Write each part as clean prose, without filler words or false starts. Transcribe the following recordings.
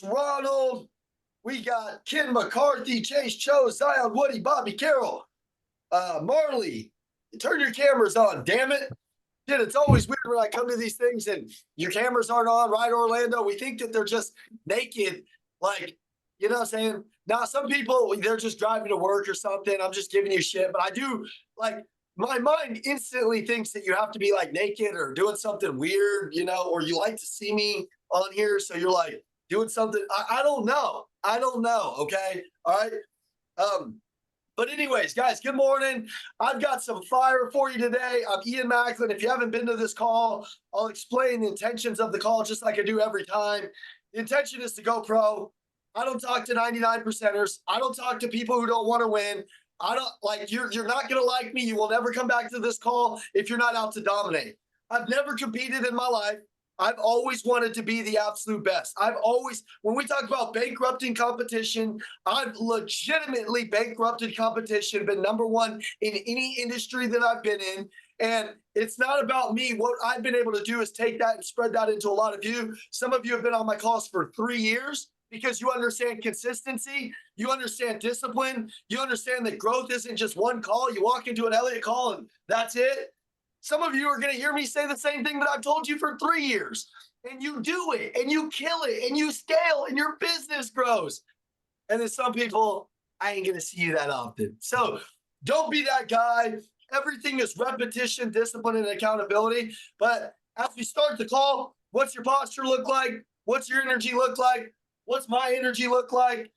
Ronald. We got Ken McCarthy, Chase Cho, Zion Woody, Bobby Carroll, Marley. Turn your cameras on, damn it. Dude, it's always weird when I come to these things and your cameras aren't on, right, Orlando? We think that they're just naked, like, you know what I'm saying? Now, some people, they're just driving to work or something. I'm just giving you shit, but I do, like, my mind instantly thinks that you have to be like naked or doing something weird, or you like to see me on here. So you're like doing something. I don't know. I don't know. Okay. All right. But anyways, guys, good morning. I've got some fire for you today. I'm Ian Macklin. If you haven't been to this call, I'll explain the intentions of the call just like I do every time. The intention is to go pro. I don't talk to 99 percenters. I don't talk to people who don't want to win. I don't like you're not gonna like me. You will never come back to this call if you're not out to dominate. I've never competed in my life. I've always wanted to be the absolute best. When we talk about bankrupting competition, I've legitimately bankrupted competition, been number one in any industry that I've been in. And it's not about me. What I've been able to do is take that and spread that into a lot of you. Some of you have been on my calls for 3 years because you understand consistency, you understand discipline, you understand that growth isn't just one call. You walk into an Elliott call and that's it. Some of you are going to hear me say the same thing that I've told you for 3 years, and you do it, and you kill it, and you scale, and your business grows. And then some people, I ain't going to see you that often. So don't be that guy. Everything is repetition, discipline, and accountability. But as we start the call, what's your posture look like? What's your energy look like? What's my energy look like?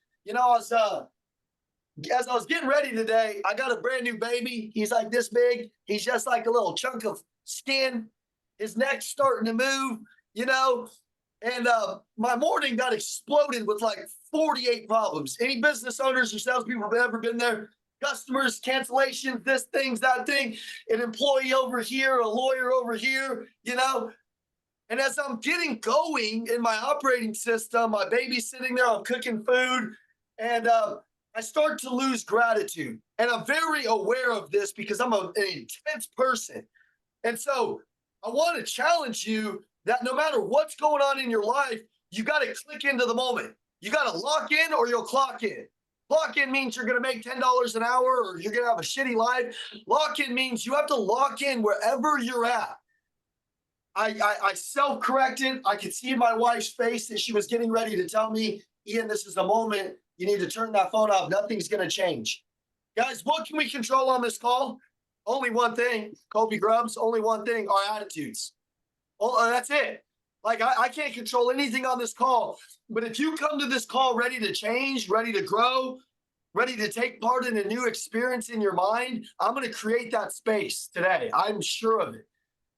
As I was getting ready today, I got a brand new baby. He's like this big. He's just like a little chunk of skin. His neck's starting to move, And my morning got exploded with like 48 problems. Any business owners or salespeople have ever been there? Customers, cancellations, this things, that thing, an employee over here, a lawyer over here, And as I'm getting going in my operating system, my baby's sitting there, I'm cooking food, and I start to lose gratitude. And I'm very aware of this because I'm an intense person. And so I want to challenge you that no matter what's going on in your life, you got to click into the moment. You got to lock in or you'll clock in. Lock in means you're going to make $10 an hour or you're going to have a shitty life. Lock in means you have to lock in wherever you're at. I self-corrected. I could see my wife's face that she was getting ready to tell me, Ian, this is the moment. You need to turn that phone off. Nothing's going to change. Guys, what can we control on this call? Only one thing, Kobe Grubbs, only one thing, our attitudes. Oh, that's it. Like, I can't control anything on this call. But if you come to this call ready to change, ready to grow, ready to take part in a new experience in your mind, I'm going to create that space today. I'm sure of it.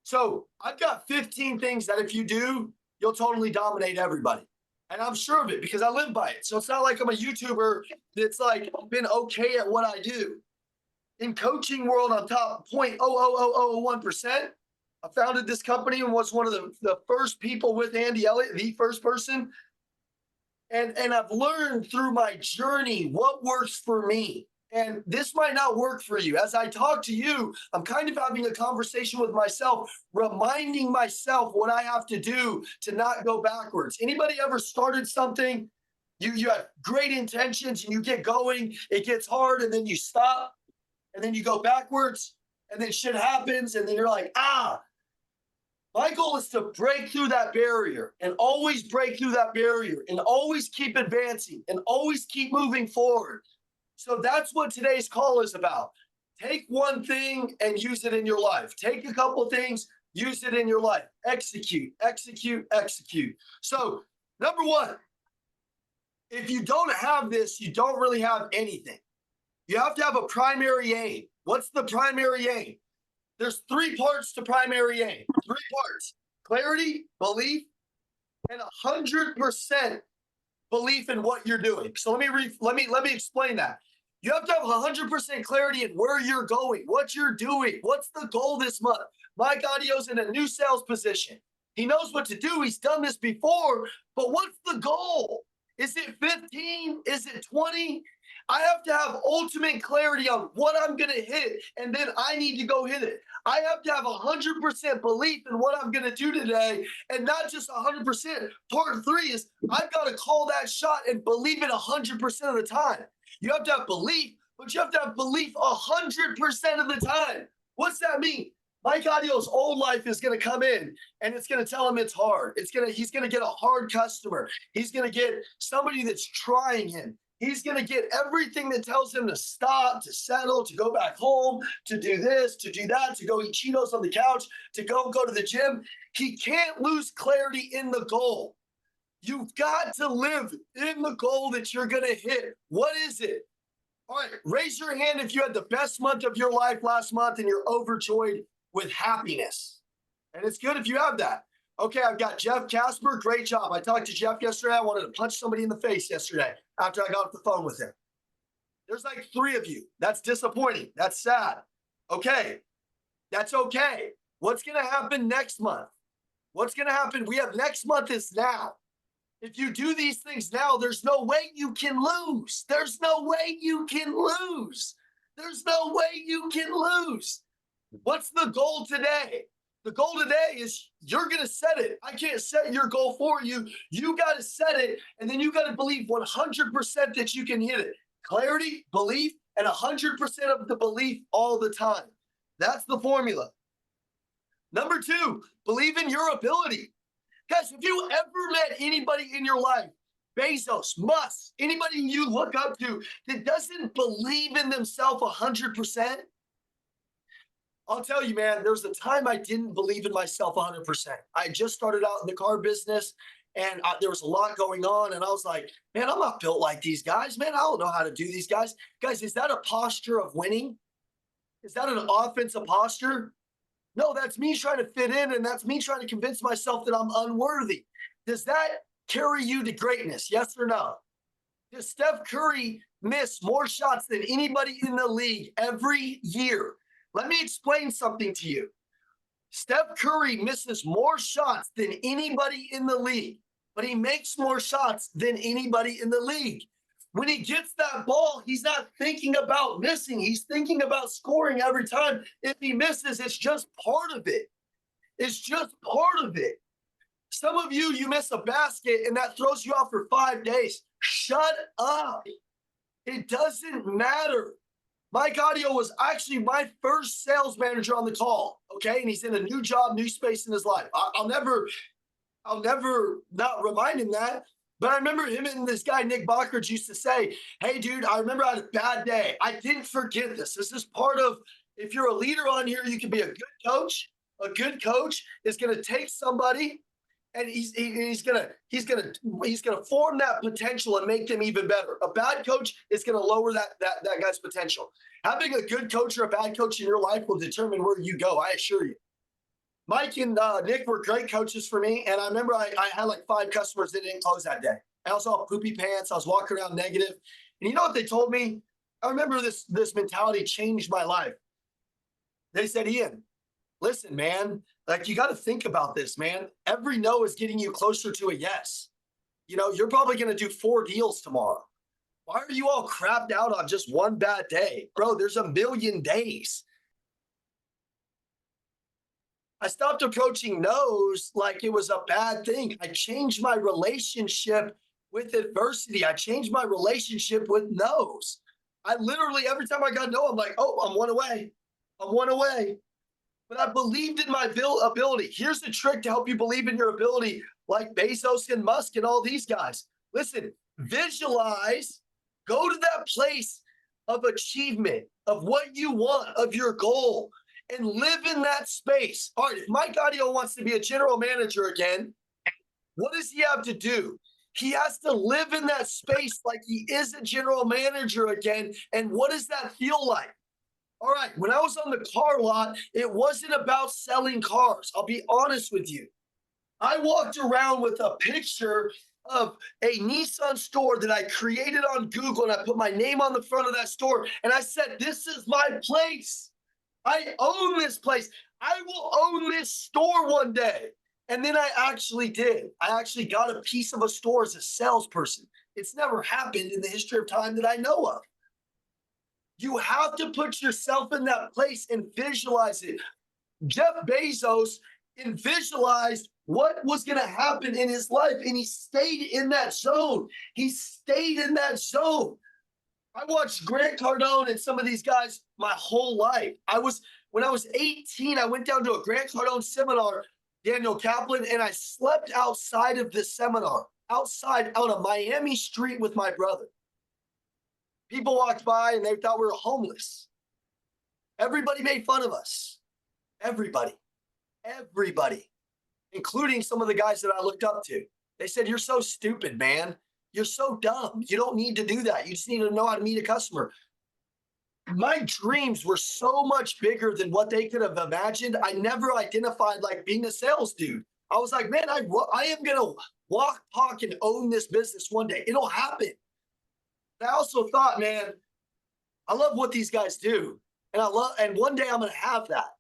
So I've got 15 things that if you do, you'll totally dominate everybody. And I'm sure of it because I live by it. So it's not like I'm a YouTuber that's like been okay at what I do. In coaching world, I'm top 0.00001%. I founded this company and was one of the first people with Andy Elliott, the first person. And I've learned through my journey what works for me. And this might not work for you. As I talk to you, I'm kind of having a conversation with myself, reminding myself what I have to do to not go backwards. Anybody ever started something? You have great intentions and you get going, it gets hard, and then you stop, and then you go backwards, and then shit happens, and then you're like, my goal is to break through that barrier and always break through that barrier and always keep advancing and always keep moving forward. So that's what today's call is about. Take one thing and use it in your life. Take a couple of things, use it in your life. Execute, execute, execute. So, number one, if you don't have this, you don't really have anything. You have to have a primary aim. What's the primary aim? There's 3 parts to primary aim. 3 parts: clarity, belief, and 100% belief in what you're doing. So let me explain that. You have to have 100% clarity in where you're going, what you're doing, what's the goal this month. Mike Audio's in a new sales position. He knows what to do. He's done this before, but what's the goal? Is it 15? Is it 20? I have to have ultimate clarity on what I'm going to hit, and then I need to go hit it. I have to have 100% belief in what I'm going to do today, and not just 100%. Part three is I've got to call that shot and believe it 100% of the time. You have to have belief, but you have to have belief 100% of the time. What's that mean? Mike Audio's old life is going to come in and it's going to tell him it's hard. He's going to get a hard customer. He's going to get somebody that's trying him. He's going to get everything that tells him to stop, to settle, to go back home, to do this, to do that, to go eat Cheetos on the couch, to go to the gym. He can't lose clarity in the goal. You've got to live in the goal that you're going to hit. What is it? All right, raise your hand if you had the best month of your life last month and you're overjoyed with happiness. And it's good if you have that. Okay, I've got Jeff Casper. Great job. I talked to Jeff yesterday. I wanted to punch somebody in the face yesterday after I got off the phone with him. There's like 3 of you. That's disappointing. That's sad. Okay, that's okay. What's going to happen next month? What's going to happen? We have next month is now. If you do these things now, there's no way you can lose. There's no way you can lose. There's no way you can lose. What's the goal today? The goal today is you're going to set it. I can't set your goal for you. You got to set it, and then you got to believe 100% that you can hit it. Clarity, belief, and 100% of the belief all the time. That's the formula. Number 2, believe in your ability. Guys, have you ever met anybody in your life, Bezos, Musk, anybody you look up to that doesn't believe in themselves 100%? I'll tell you, man, there was a time I didn't believe in myself 100%. I just started out in the car business, and there was a lot going on. And I was like, man, I'm not built like these guys. Man, I don't know how to do these guys. Guys, is that a posture of winning? Is that an offensive posture? No, that's me trying to fit in, and that's me trying to convince myself that I'm unworthy. Does that carry you to greatness? Yes or no? Does Steph Curry miss more shots than anybody in the league every year? Let me explain something to you. Steph Curry misses more shots than anybody in the league, but he makes more shots than anybody in the league. When he gets that ball, he's not thinking about missing. He's thinking about scoring every time. If he misses, it's just part of it. It's just part of it. Some of you, you miss a basket and that throws you off for 5 days. Shut up. It doesn't matter. Mike Audio was actually my first sales manager on the call, okay? And he's in a new job, new space in his life. I'll never not remind him that. But I remember him and this guy, Nick Bachridge, used to say, hey, dude, I remember I had a bad day. I didn't forget this. This is part of, if you're a leader on here, you can be a good coach. A good coach is going to take somebody and he's gonna form that potential and make them even better. A bad coach is gonna lower that guy's potential. Having a good coach or a bad coach in your life will determine where you go. I assure you. Mike and Nick were great coaches for me, and I remember I had like 5 customers that didn't close that day. I was all poopy pants. I was walking around negative, and you know what they told me? I remember this mentality changed my life. They said, Ian, listen, man, like you got to think about this, man. Every no is getting you closer to a yes. You know, you're probably going to do 4 deals tomorrow. Why are you all crapped out on just one bad day? Bro, there's a million days. I stopped approaching no's like it was a bad thing. I changed my relationship with adversity. I changed my relationship with no's. I literally, every time I got no, I'm like, oh, I'm one away. I'm one away. But I believed in my ability. Here's the trick to help you believe in your ability, like Bezos and Musk and all these guys. Listen, visualize, go to that place of achievement, of what you want, of your goal, and live in that space. All right, if Mike Audio wants to be a general manager again, what does he have to do? He has to live in that space like he is a general manager again. And what does that feel like? All right, when I was on the car lot, it wasn't about selling cars. I'll be honest with you. I walked around with a picture of a Nissan store that I created on Google, and I put my name on the front of that store, and I said, this is my place. I own this place. I will own this store one day. And then I actually did. I actually got a piece of a store as a salesperson. It's never happened in the history of time that I know of. You have to put yourself in that place and visualize it. Jeff Bezos and visualized what was going to happen in his life, and he stayed in that zone. He stayed in that zone. I watched Grant Cardone and some of these guys my whole life. When I was 18, I went down to a Grant Cardone seminar, Daniel Kaplan, and I slept outside of the seminar, outside on a Miami street with my brother. People walked by and they thought we were homeless. Everybody made fun of us. Everybody, including some of the guys that I looked up to. They said, "You're so stupid, man. You're so dumb. You don't need to do that. You just need to know how to meet a customer." My dreams were so much bigger than what they could have imagined. I never identified like being a sales dude. I was like, man, I am going to walk, talk, and own this business one day. It'll happen. I also thought, man, I love what these guys do. And one day I'm going to have that.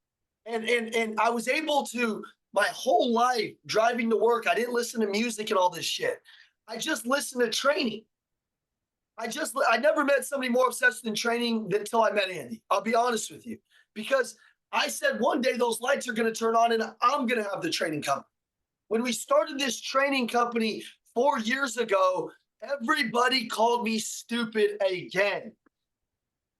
And I was able to, my whole life driving to work, I didn't listen to music and all this shit. I just listened to training. I never met somebody more obsessed in training until I met Andy. I'll be honest with you, because I said one day those lights are going to turn on and I'm going to have the training company. When we started this training company 4 years ago, everybody called me stupid again.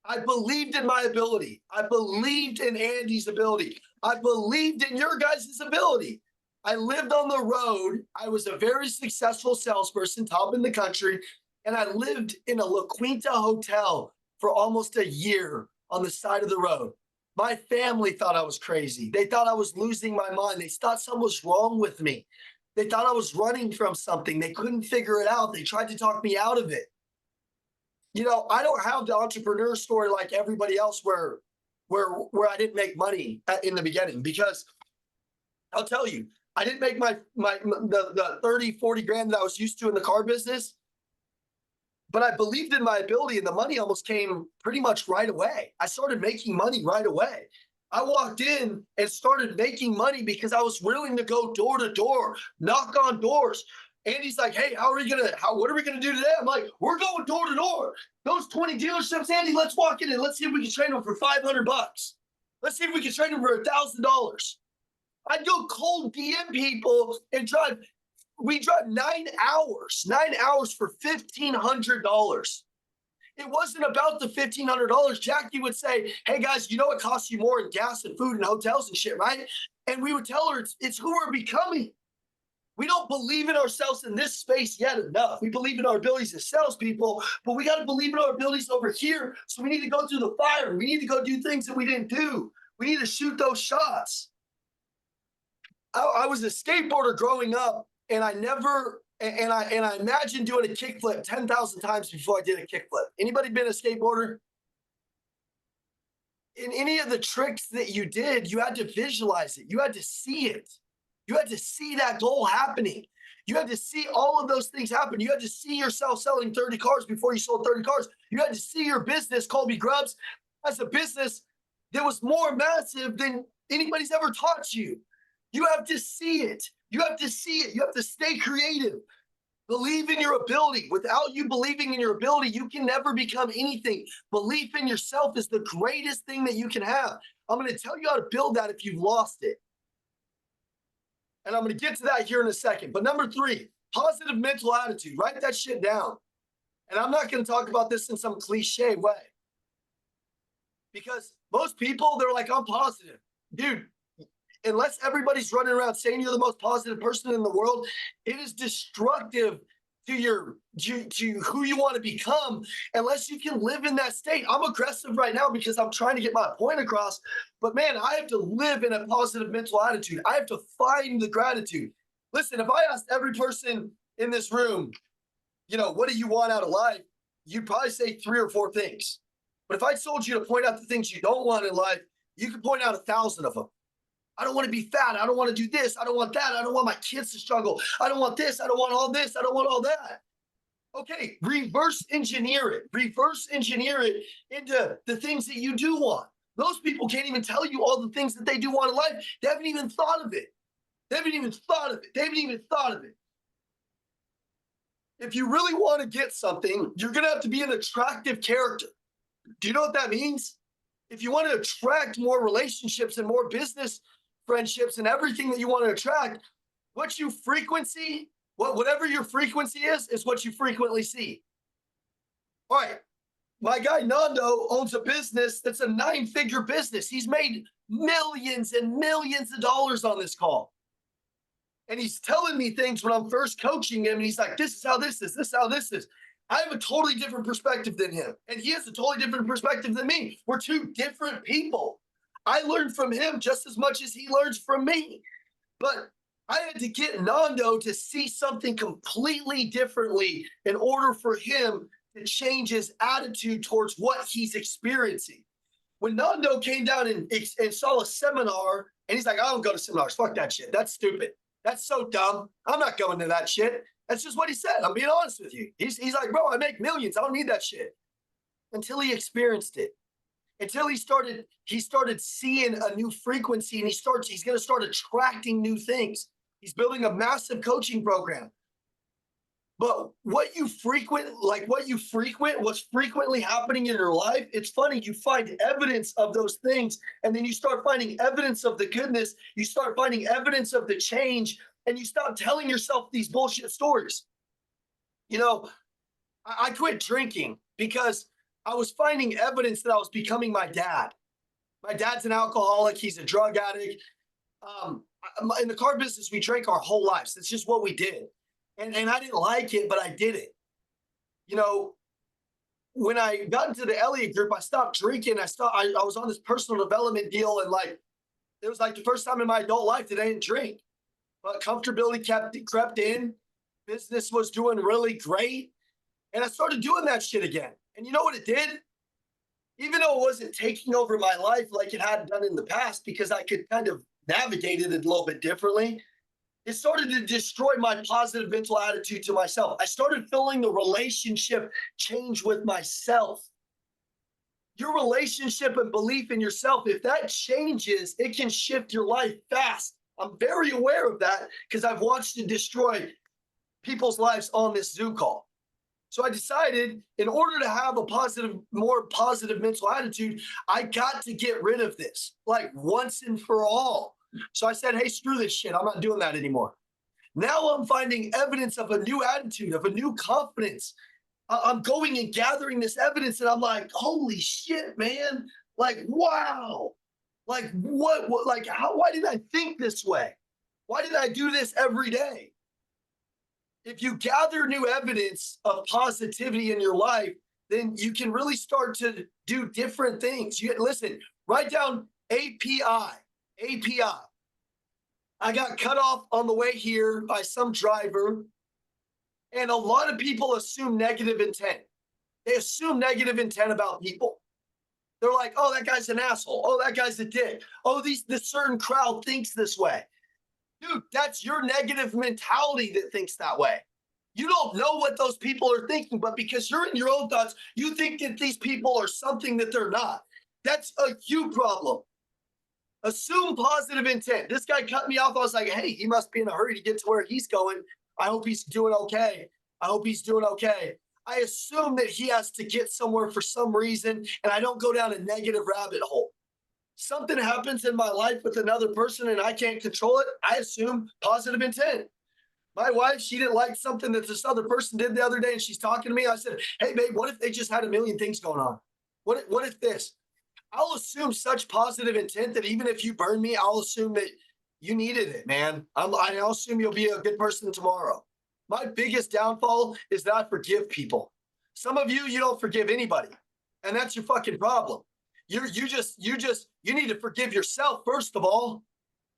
I believed in my ability. I believed in Andy's ability. I believed in your guys' ability. I lived on the road. I was a very successful salesperson, top in the country. And I lived in a La Quinta hotel for almost a year on the side of the road. My family thought I was crazy. They thought I was losing my mind. They thought something was wrong with me. They thought I was running from something. They couldn't figure it out. They tried to talk me out of it. You know, I don't have the entrepreneur story like everybody else where I didn't make money in the beginning, because I'll tell you, I didn't make the 30, 40 grand that I was used to in the car business. But I believed in my ability, and the money almost came pretty much right away. I started making money right away. I walked in and started making money because I was willing to go door to door, knock on doors. Andy's like, "Hey, what are we gonna do today?" I'm like, "We're going door to door. Those 20 dealerships, Andy, let's walk in and let's see if we can train them for $500. Let's see if we can train them for $1,000. I'd go cold DM people and we drive 9 hours for $1,500. It wasn't about the $1,500. Jackie would say, "Hey guys, you know it costs you more in gas and food and hotels and shit, right?" And we would tell her it's who we're becoming. We don't believe in ourselves in this space yet enough. We believe in our abilities as salespeople, but we got to believe in our abilities over here. So we need to go through the fire. We need to go do things that we didn't do. We need to shoot those shots. I was a skateboarder growing up, and I imagined doing a kickflip 10,000 times before I did a kickflip. Anybody been a skateboarder? In any of the tricks that you did, you had to visualize it. You had to see it. You had to see that goal happening. You had to see all of those things happen. You had to see yourself selling 30 cars before you sold 30 cars. You had to see your business, Colby Grubbs, as a business that was more massive than anybody's ever taught you. You have to see it. You have to see it. You have to stay creative. Believe in your ability. Without you believing in your ability, you can never become anything. Belief in yourself is the greatest thing that you can have. I'm going to tell you how to build that if you've lost it. And I'm going to get to that here in a second. But number 3, positive mental attitude. Write that shit down. And I'm not going to talk about this in some cliche way, because most people, they're like, "I'm positive." Dude, unless everybody's running around saying you're the most positive person in the world, it is destructive to who you want to become, unless you can live in that state. I'm aggressive right now because I'm trying to get my point across, but man, I have to live in a positive mental attitude. I have to find the gratitude. Listen, if I asked every person in this room, what do you want out of life? You'd probably say 3 or 4 things. But if I told you to point out the things you don't want in life, you could point out 1,000 of them. I don't want to be fat. I don't want to do this. I don't want that. I don't want my kids to struggle. I don't want this. I don't want all this. I don't want all that. Okay, reverse engineer it. Reverse engineer it into the things that you do want. Those people can't even tell you all the things that they do want in life. They haven't even thought of it. They haven't even thought of it. They haven't even thought of it. If you really want to get something, you're going to have to be an attractive character. Do you know what that means? If you want to attract more relationships and more business friendships and everything that you want to attract, what you frequency, whatever your frequency is what you frequently see. All right. My guy Nando owns a business that's a 9-figure business. He's made millions and millions of dollars on this call. And he's telling me things when I'm first coaching him. And he's like, this is how this is. This is how this is. I have a totally different perspective than him. And he has a totally different perspective than me. We're two different people. I learned from him just as much as he learns from me. But I had to get Nando to see something completely differently in order for him to change his attitude towards what he's experiencing. When Nando came down and saw a seminar, and he's like, I don't go to seminars. Fuck that shit. That's stupid. That's so dumb. I'm not going to that shit. That's just what he said. I'm being honest with you. He's like, bro, I make millions. I don't need that shit. Until he experienced it. Until he started seeing a new frequency, and he's going to start attracting new things. He's building a massive coaching program. But what's frequently happening in your life, it's funny, you find evidence of those things, and then you start finding evidence of the goodness, you start finding evidence of the change, and you stop telling yourself these bullshit stories. You know, I quit drinking because I was finding evidence that I was becoming my dad. My dad's an alcoholic, he's a drug addict. In the car business, we drank our whole lives. That's just what we did. And I didn't like it, but I did it. You know, when I got into the Elliott group, I stopped drinking. I was on this personal development deal, and it was like the first time in my adult life that I didn't drink. But comfortability crept in. Business was doing really great. And I started doing that shit again. And you know what it did? Even though it wasn't taking over my life like it had done in the past, because I could kind of navigate it a little bit differently, it started to destroy my positive mental attitude to myself. I started feeling the relationship change with myself. Your relationship and belief in yourself, if that changes, it can shift your life fast. I'm very aware of that because I've watched it destroy people's lives on this Zoom call. So I decided, in order to have a more positive mental attitude, I got to get rid of this, like once and for all. So I said, hey, screw this shit. I'm not doing that anymore. Now I'm finding evidence of a new attitude, of a new confidence. I'm going and gathering this evidence, and I'm like, holy shit, man. Like, wow. Like, what like, why didn't I think this way? Why didn't I do this every day? If you gather new evidence of positivity in your life, then you can really start to do different things. Listen, write down API. API. I got cut off on the way here by some driver, and a lot of people assume negative intent. They assume negative intent about people. They're like, oh, that guy's an asshole. Oh, that guy's a dick. Oh, this certain crowd thinks this way. Dude, that's your negative mentality that thinks that way. You don't know what those people are thinking, but because you're in your own thoughts, you think that these people are something that they're not. That's a you problem. Assume positive intent. This guy cut me off. I was like, hey, he must be in a hurry to get to where he's going. I hope he's doing okay. I hope he's doing okay. I assume that he has to get somewhere for some reason, and I don't go down a negative rabbit hole. Something happens in my life with another person and I can't control it, I assume positive intent. My wife, she didn't like something that this other person did the other day, and she's talking to me. I said, hey, babe, what if they just had a million things going on? What if this? I'll assume such positive intent that even if you burn me, I'll assume that you needed it, man. I'll assume you'll be a good person tomorrow. My biggest downfall is that I forgive people. Some of you don't forgive anybody, and that's your fucking problem. You need to forgive yourself, first of all.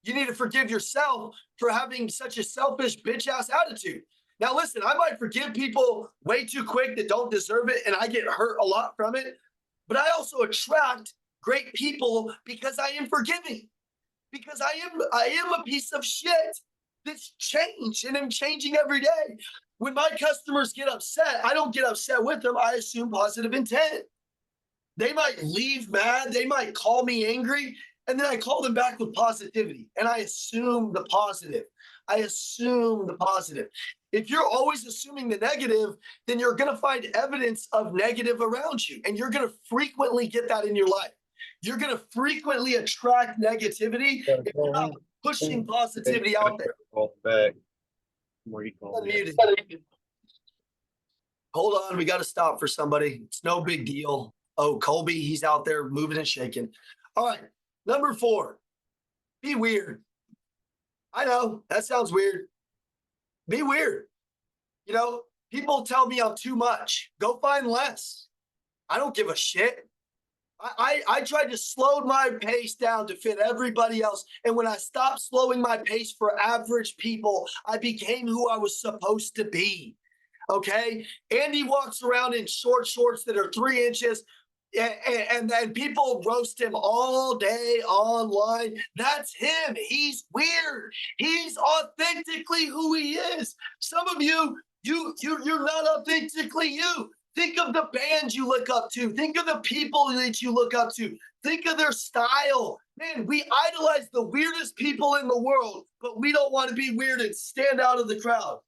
You need to forgive yourself for having such a selfish bitch ass attitude. Now, listen, I might forgive people way too quick that don't deserve it, and I get hurt a lot from it. But I also attract great people because I am forgiving, because I am a piece of shit that's changed, and I'm changing every day. When my customers get upset, I don't get upset with them. I assume positive intent. They might leave mad. They might call me angry. And then I call them back with positivity. And I assume the positive. I assume the positive. If you're always assuming the negative, then you're going to find evidence of negative around you, and you're going to frequently get that in your life. You're going to frequently attract negativity if you're not pushing positivity out there. Back. Where you calling Unmuted. Hold on, we got to stop for somebody. It's no big deal. Oh, Colby, he's out there moving and shaking. All right, number 4, be weird. I know that sounds weird. Be weird. You know, people tell me I'm too much. Go find less. I don't give a shit. I tried to slow my pace down to fit everybody else. And when I stopped slowing my pace for average people, I became who I was supposed to be. Okay. Andy walks around in short shorts that are 3 inches. And then people roast him all day online. That's him. He's weird. He's authentically who he is. Some of you're not authentically you. Think of the bands you look up to. Think of the people that you look up to. Think of their style. Man, we idolize the weirdest people in the world, but we don't want to be weird and stand out of the crowd.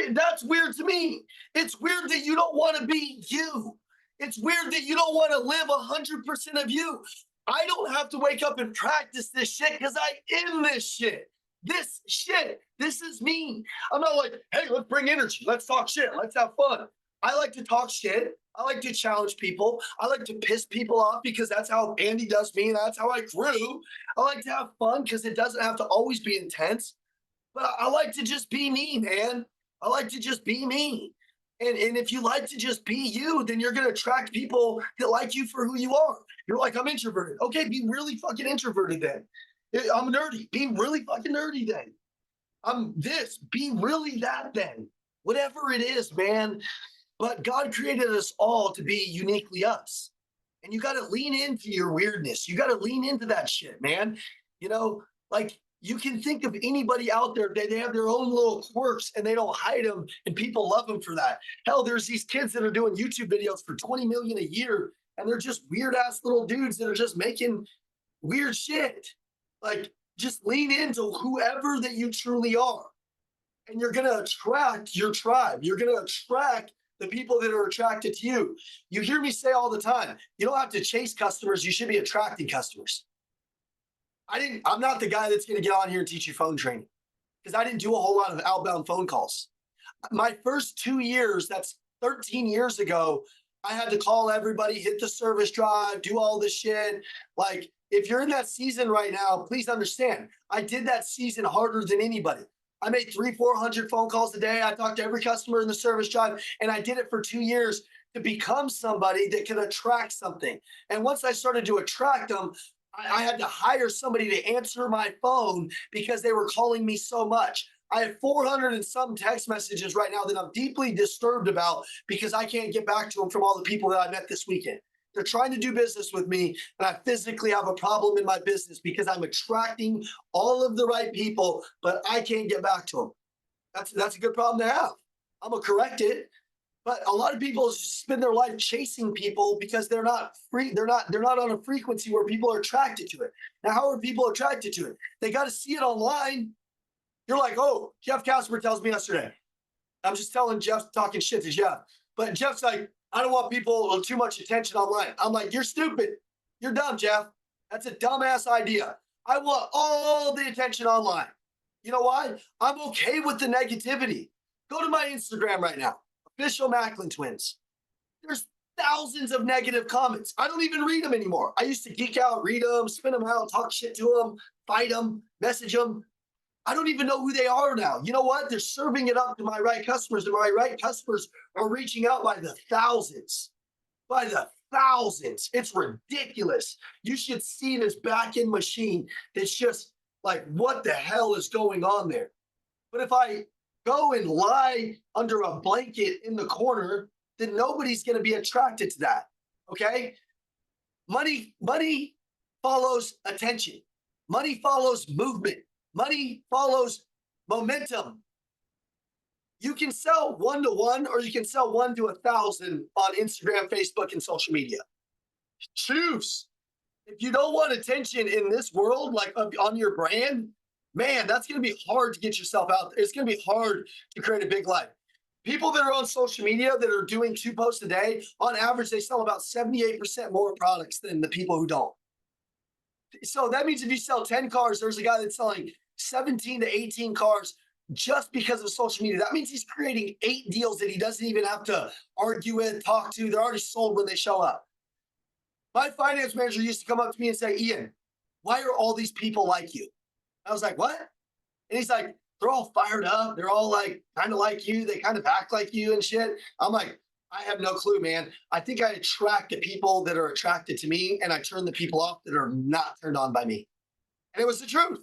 That's weird to me. It's weird that you don't want to be you. It's weird that you don't want to live 100% of you. I don't have to wake up and practice this shit because I am this shit. This shit. This is me. I'm not like, hey, let's bring energy. Let's talk shit. Let's have fun. I like to talk shit. I like to challenge people. I like to piss people off because that's how Andy does me and that's how I grew. I like to have fun because it doesn't have to always be intense. But I like to just be me, man. I like to just be me. And if you like to just be you, then you're going to attract people that like you for who you are. You're like, I'm introverted. Okay, be really fucking introverted then. I'm nerdy. Be really fucking nerdy then. I'm this. Be really that then. Whatever it is, man. But God created us all to be uniquely us. And you got to lean into your weirdness. You got to lean into that shit, man. You know, like you can think of anybody out there, they have their own little quirks and they don't hide them, and people love them for that. Hell, there's these kids that are doing YouTube videos for 20 million a year, and they're just weird ass little dudes that are just making weird shit. Like, just lean into whoever that you truly are, and you're going to attract your tribe. You're going to attract the people that are attracted to you. You hear me say all the time, you don't have to chase customers. You should be attracting customers. I'm not the guy that's going to get on here and teach you phone training because I didn't do a whole lot of outbound phone calls. My first 2 years, that's 13 years ago, I had to call everybody, hit the service drive, do all this shit. Like, if you're in that season right now, please understand, I did that season harder than anybody. I made 300-400 phone calls a day. I talked to every customer in the service drive, and I did it for 2 years to become somebody that can attract something. And once I started to attract them, I had to hire somebody to answer my phone because they were calling me so much. I have 400 and some text messages right now that I'm deeply disturbed about because I can't get back to them from all the people that I met this weekend. They're trying to do business with me, and I physically have a problem in my business because I'm attracting all of the right people, but I can't get back to them. That's a good problem to have. I'm gonna correct it. But a lot of people spend their life chasing people because they're not free. They're not on a frequency where people are attracted to it. Now, how are people attracted to it? They got to see it online. You're like, oh, Jeff Casper tells me yesterday. I'm just telling Jeff, talking shit to Jeff. But Jeff's like, I don't want people with too much attention online. I'm like, you're stupid. You're dumb, Jeff. That's a dumbass idea. I want all the attention online. You know why? I'm okay with the negativity. Go to my Instagram right now. Official Macklin Twins. There's thousands of negative comments. I don't even read them anymore. I used to geek out, read them, spin them out, talk shit to them, fight them, message them. I don't even know who they are now. You know what? They're serving it up to my right customers, and my right customers are reaching out by the thousands. By the thousands. It's ridiculous. You should see this back-end machine that's just like, what the hell is going on there? But if I go and lie under a blanket in the corner, then nobody's going to be attracted to that. Okay? Money follows attention. Money follows movement. Money follows momentum. You can sell 1-to-1 or you can sell 1 to 1,000 on Instagram, Facebook, and social media. Choose. If you don't want attention in this world, like on your brand, man, that's going to be hard to get yourself out there. It's going to be hard to create a big life. People that are on social media that are doing 2 posts a day, on average, they sell about 78% more products than the people who don't. So that means if you sell 10 cars, there's a guy that's selling 17 to 18 cars just because of social media. That means he's creating 8 deals that he doesn't even have to argue with, talk to. They're already sold when they show up. My finance manager used to come up to me and say, Ian, why are all these people like you? I was like, what? And he's like, they're all fired up. They're all like kind of like you. They kind of act like you and shit. I'm like, I have no clue, man. I think I attract the people that are attracted to me, and I turn the people off that are not turned on by me. And it was the truth.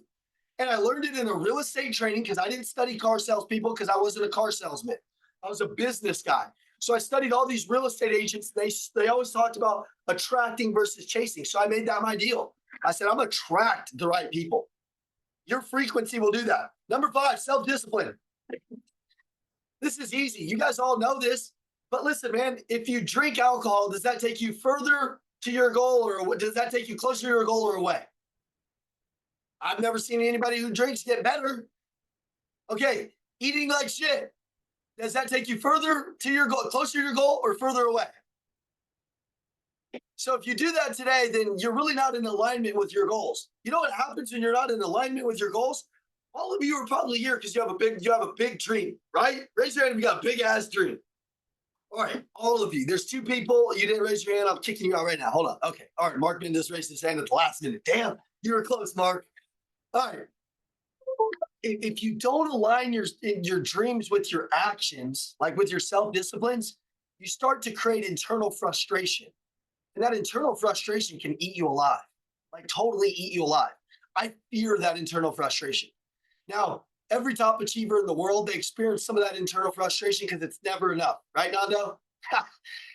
And I learned it in a real estate training because I didn't study car salespeople because I wasn't a car salesman. I was a business guy. So I studied all these real estate agents. They always talked about attracting versus chasing. So I made that my deal. I said, I'm gonna attract the right people. Your frequency will do that. Number 5, self-discipline. This is easy. You guys all know this. But listen, man, if you drink alcohol, does that take you further to your goal, or does that take you closer to your goal or away? I've never seen anybody who drinks get better. Okay, eating like shit. Does that take you further to your goal, closer to your goal, or further away? So if you do that today, then you're really not in alignment with your goals. You know what happens when you're not in alignment with your goals? All of you are probably here because you have a big dream, right? Raise your hand if you got a big ass dream. All right, all of you. There's 2 people. You didn't raise your hand. I'm kicking you out right now. Hold on. Okay. All right. Mark Mendez raised his hand at the last minute. Damn, you were close, Mark. All right. If you don't align your dreams with your actions, like with your self-disciplines, you start to create internal frustration. And that internal frustration can eat you alive, like totally eat you alive. I fear that internal frustration. Now, every top achiever in the world, they experience some of that internal frustration because it's never enough, right, Nando?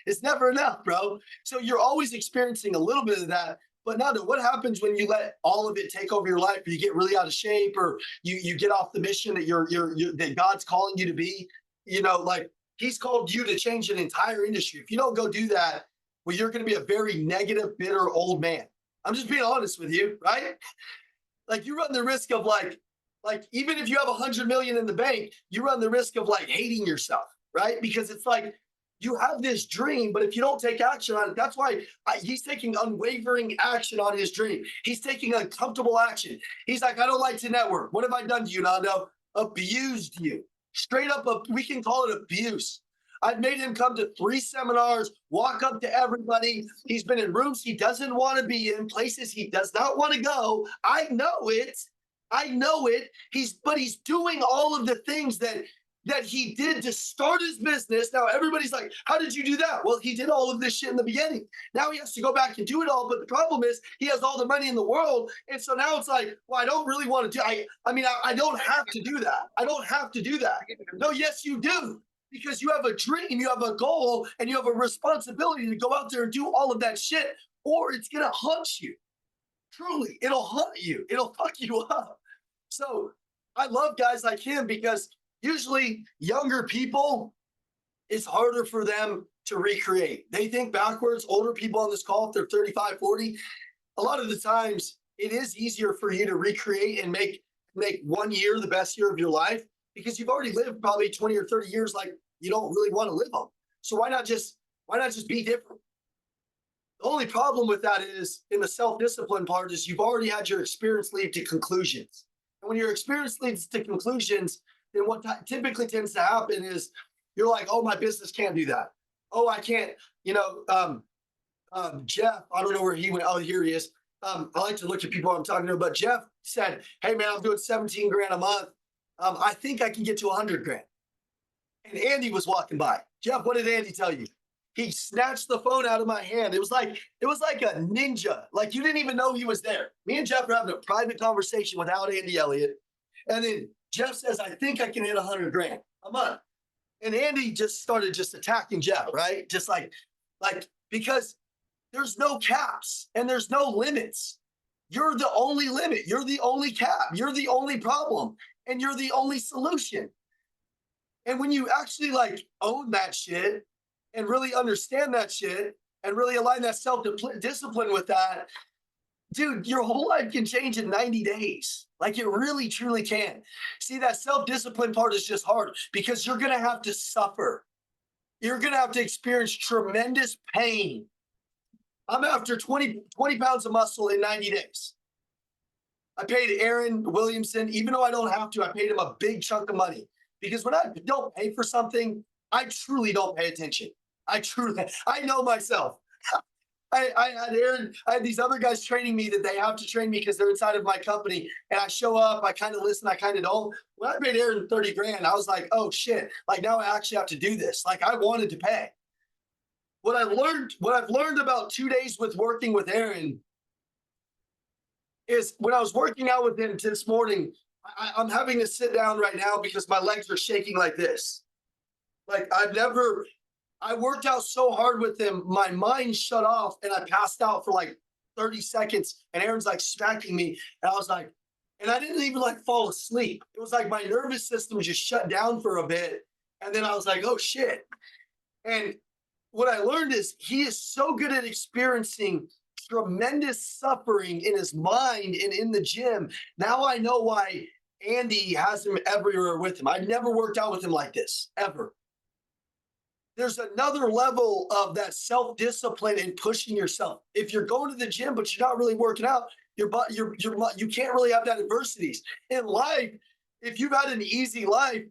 It's never enough, bro. So you're always experiencing a little bit of that. But Nando, what happens when you let all of it take over your life, or you get really out of shape, or you get off the mission that that God's calling you to be? You know, like He's called you to change an entire industry. If you don't go do that, well, you're going to be a very negative, bitter old man. I'm just being honest with you, right? Like you run the risk of like even if you have 100 million in the bank, you run the risk of like hating yourself, right? Because it's like you have this dream, but if you don't take action on it, that's why he's taking unwavering action on his dream. He's taking uncomfortable action. He's like, I don't like to network. What have I done to you, Nando? Abused you. Straight up, we can call it abuse. I've made him come to 3 seminars, walk up to everybody. He's been in rooms he doesn't want to be in, places he does not want to go. I know it. I know it. He's doing all of the things that he did to start his business. Now everybody's like, how did you do that? Well, he did all of this shit in the beginning. Now he has to go back and do it all. But the problem is he has all the money in the world. And so now it's like, well, I don't really want to do, I don't have to do that. I don't have to do that. No, yes, you do. Because you have a dream, you have a goal, and you have a responsibility to go out there and do all of that shit, or it's going to haunt you. Truly, it'll haunt you. It'll fuck you up. So I love guys like him because usually younger people, it's harder for them to recreate. They think backwards. Older people on this call, if they're 35, 40, a lot of the times it is easier for you to recreate and make 1 year the best year of your life because you've already lived probably 20 or 30 years like you don't really want to live them. So why not just be different? The only problem with that is in the self-discipline part is you've already had your experience lead to conclusions. And when your experience leads to conclusions, then what typically tends to happen is you're like, oh, my business can't do that. Oh, I can't, Jeff, I don't know where he went. Oh, here he is. I like to look at people I'm talking to, but Jeff said, hey man, I'm doing 17 grand a month. I think I can get to 100 grand. And Andy was walking by. Jeff, what did Andy tell you? He snatched the phone out of my hand. It was like a ninja. Like you didn't even know he was there. Me and Jeff were having a private conversation without Andy Elliott. And then Jeff says, I think I can hit 100 grand a month. And Andy just started attacking Jeff, right? Just like because there's no caps and there's no limits. You're the only limit. You're the only cap. You're the only problem. And you're the only solution. And when you actually like own that shit and really understand that shit and really align that self-discipline with that, dude, your whole life can change in 90 days. Like it really, truly can. See, that self discipline part is just hard because you're going to have to suffer. You're going to have to experience tremendous pain. I'm after 20 pounds of muscle in 90 days. I paid Aaron Williamson, even though I don't have to, I paid him a big chunk of money because when I don't pay for something, I truly don't pay attention. I know myself. I had Aaron, I had these other guys training me that they have to train me because they're inside of my company. And I show up, I kind of listen, I kind of don't. When I paid Aaron 30 grand, I was like, oh shit, like now I actually have to do this. Like I wanted to pay. What I've learned about 2 days with working with Aaron is when I was working out with him this morning, I'm having to sit down right now because my legs are shaking like this. Like I worked out so hard with him, my mind shut off and I passed out for like 30 seconds. And Aaron's like smacking me. And I was like, and I didn't even like fall asleep. It was like my nervous system just shut down for a bit. And then I was like, oh shit. And what I learned is he is so good at experiencing tremendous suffering in his mind and in the gym. Now I know why Andy has him everywhere with him. I've never worked out with him like this, ever. There's another level of that self-discipline and pushing yourself. If you're going to the gym, but you're not really working out, you can't really have that adversities. In life, if you've had an easy life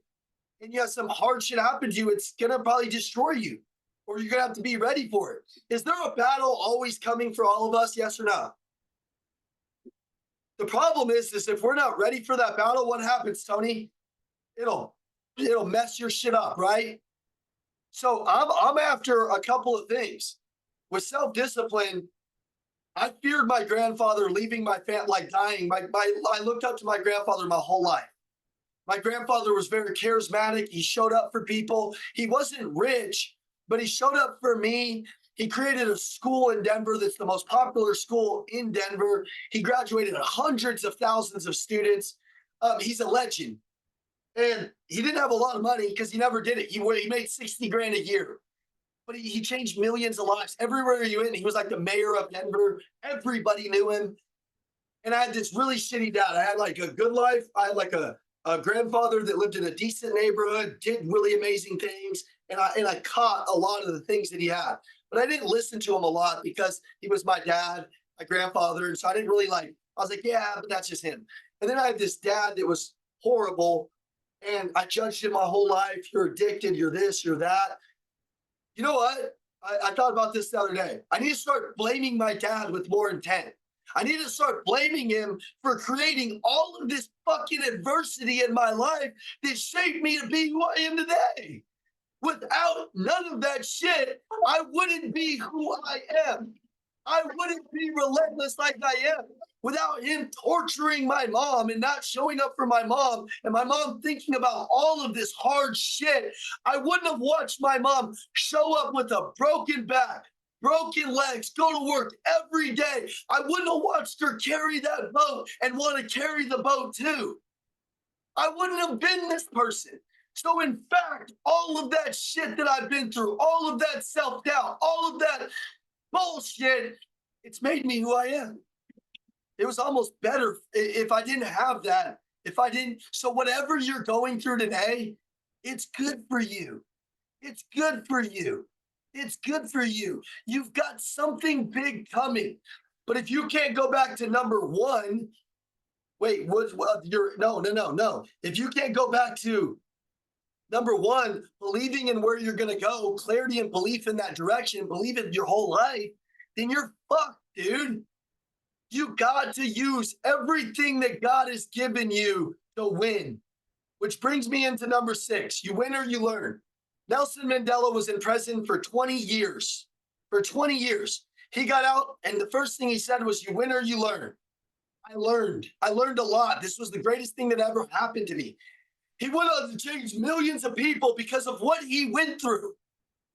and you have some hard shit happen to you, it's going to probably destroy you or you're going to have to be ready for it. Is there a battle always coming for all of us? Yes or no? The problem is if we're not ready for that battle, what happens, Tony? It'll mess your shit up, right? So I'm after a couple of things. With self-discipline, I feared my grandfather leaving my family, like dying. I looked up to my grandfather my whole life. My grandfather was very charismatic. He showed up for people. He wasn't rich, but he showed up for me. He created a school in Denver that's the most popular school in Denver. He graduated hundreds of thousands of students. He's a legend. And he didn't have a lot of money because he never did it. He made 60 grand a year, but he changed millions of lives. Everywhere you went, he was like the mayor of Denver. Everybody knew him. And I had this really shitty dad. I had like a good life. I had like a grandfather that lived in a decent neighborhood, did really amazing things. And I caught a lot of the things that he had. But I didn't listen to him a lot because he was my dad, my grandfather. And so I didn't really like, I was like, yeah, but that's just him. And then I had this dad that was horrible. And I judged him my whole life. You're addicted. You're this, you're that. You know what? I thought about this the other day. I need to start blaming my dad with more intent. I need to start blaming him for creating all of this fucking adversity in my life that shaped me to be who I am today. Without none of that shit, I wouldn't be who I am. I wouldn't be relentless like I am. Without him torturing my mom and not showing up for my mom and my mom thinking about all of this hard shit, I wouldn't have watched my mom show up with a broken back, broken legs, go to work every day. I wouldn't have watched her carry that boat and want to carry the boat too. I wouldn't have been this person. So in fact, all of that shit that I've been through, all of that self-doubt, all of that bullshit, it's made me who I am. It was almost better if I didn't have that. So whatever you're going through today, it's good for you. It's good for you. It's good for you. You've got something big coming. But if you can't go back to number one, wait, no. If you can't go back to number one, believing in where you're going to go, clarity and belief in that direction, believe it your whole life, then you're fucked, dude. You got to use everything that God has given you to win, which brings me into number 6. You win or you learn. Nelson Mandela was in prison for 20 years. For 20 years. He got out, and the first thing he said was, you win or you learn. I learned. I learned a lot. This was the greatest thing that ever happened to me. He went on to change millions of people because of what he went through.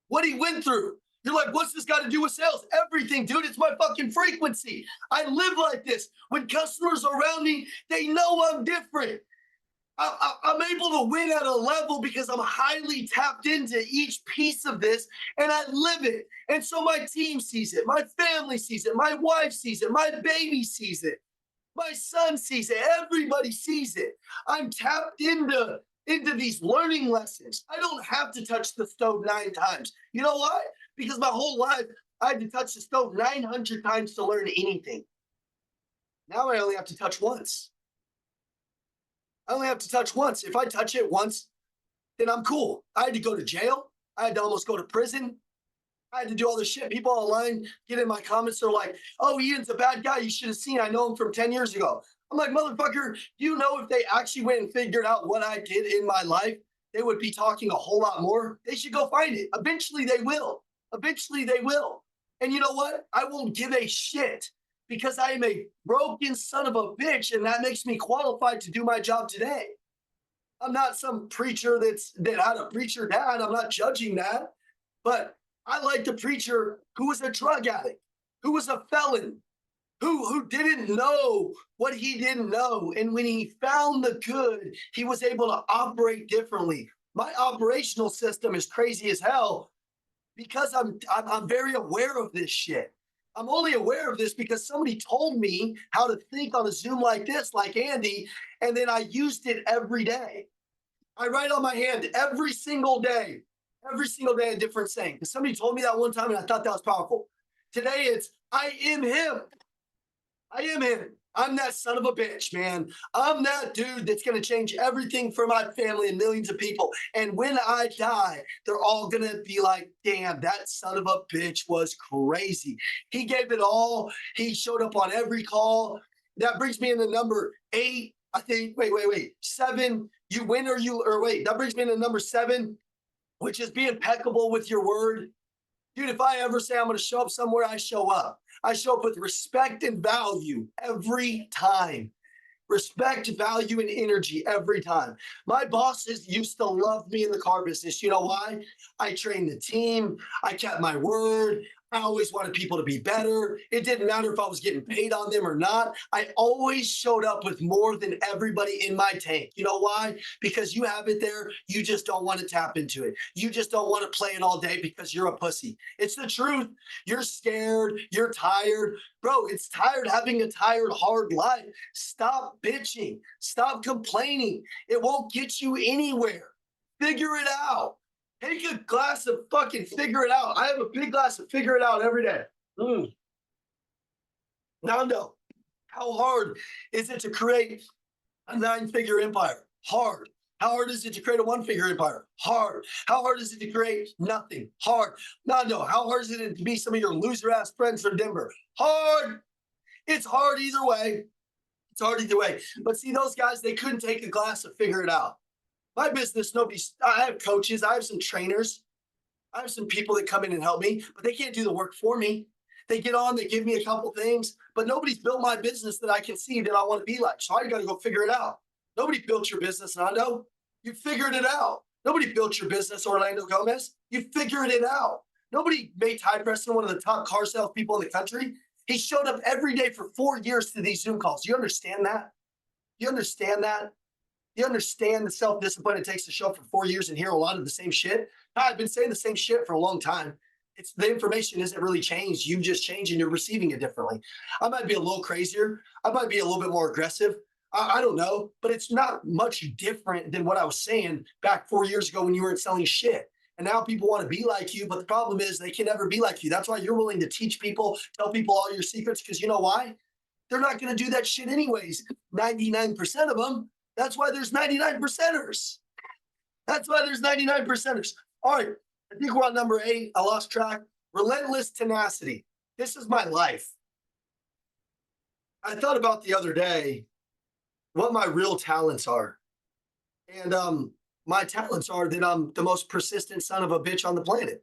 What he went through. You're like, what's this got to do with sales? Everything, dude. It's my fucking frequency. I live like this. When customers are around me, they know I'm different. I'm able to win at a level because I'm highly tapped into each piece of this and I live it. And so my team sees it, my family sees it, my wife sees it, my baby sees it, my son sees it, everybody sees it. I'm tapped into these learning lessons. I don't have to touch the stove 9 times. You know why? Because my whole life I had to touch the stove 900 times to learn anything. Now I only have to touch once. I only have to touch once. If I touch it once, then I'm cool. I had to go to jail. I had to almost go to prison. I had to do all this shit. People online get in my comments. They're like, oh, Ian's a bad guy. You should have seen. I know him from 10 years ago. I'm like, motherfucker, do you know if they actually went and figured out what I did in my life, they would be talking a whole lot more? They should go find it. Eventually they will. Eventually they will. And you know what? I won't give a shit because I am a broken son of a bitch, and that makes me qualified to do my job today. I'm not some preacher that had a preacher dad. I'm not judging that. But I like the preacher who was a drug addict, who was a felon, who didn't know what he didn't know. And when he found the good, he was able to operate differently. My operational system is crazy as hell because I'm very aware of this shit. I'm only aware of this because somebody told me how to think on a Zoom like this, like Andy, and then I used it every day. I write on my hand every single day a different saying. Because somebody told me that one time and I thought that was powerful. Today it's I am him. I am him. I'm that son of a bitch, man. I'm that dude that's going to change everything for my family and millions of people. And when I die, they're all going to be like, damn, that son of a bitch was crazy. He gave it all. He showed up on every call. That brings me into number 8. I think, wait. 7, you win or wait, that brings me into number 7, which is be impeccable with your word. Dude, if I ever say I'm going to show up somewhere, I show up. I show up with respect and value every time. Respect, value, and energy every time. My bosses used to love me in the car business. You know why? I trained the team. I kept my word. I always wanted people to be better. It didn't matter if I was getting paid on them or not. I always showed up with more than everybody in my tank. You know why? Because you have it there. You just don't want to tap into it. You just don't want to play it all day because you're a pussy. It's the truth. You're scared. You're tired. Bro, it's tired having a tired, hard life. Stop bitching. Stop complaining. It won't get you anywhere. Figure it out. Take a glass of fucking figure it out. I have a big glass of figure it out every day. Nando, how hard is it to create a 9-figure empire? Hard. How hard is it to create a 1-figure empire? Hard. How hard is it to create nothing? Hard. Nando, how hard is it to be some of your loser ass friends from Denver? Hard. It's hard either way. It's hard either way. But see, those guys, they couldn't take a glass of figure it out. My business, I have coaches, I have some trainers, I have some people that come in and help me, but they can't do the work for me. They get on, they give me a couple things, but nobody's built my business that I can see that I want to be like. So I got to go figure it out. Nobody built your business, Nando. You figured it out. Nobody built your business, Orlando Gomez. You figured it out. Nobody made Ty Preston one of the top car sales people in the country. He showed up every day for 4 years to these Zoom calls. You understand that? You understand that? You understand the self-discipline it takes to show up for 4 years and hear a lot of the same shit? I've been saying the same shit for a long time. It's the information isn't really changed. You just changed and you're receiving it differently. I might be a little crazier. I might be a little bit more aggressive. I don't know, but it's not much different than what I was saying back 4 years ago when you weren't selling shit. And now people want to be like you, but the problem is they can never be like you. That's why you're willing to teach people, tell people all your secrets, because you know why? They're not going to do that shit anyways. 99% of them. That's why there's 99 percenters. That's why there's 99 percenters. All right, I think we're on number 8. I lost track. Relentless tenacity. This is my life. I thought about the other day what my real talents are. And my talents are that I'm the most persistent son of a bitch on the planet.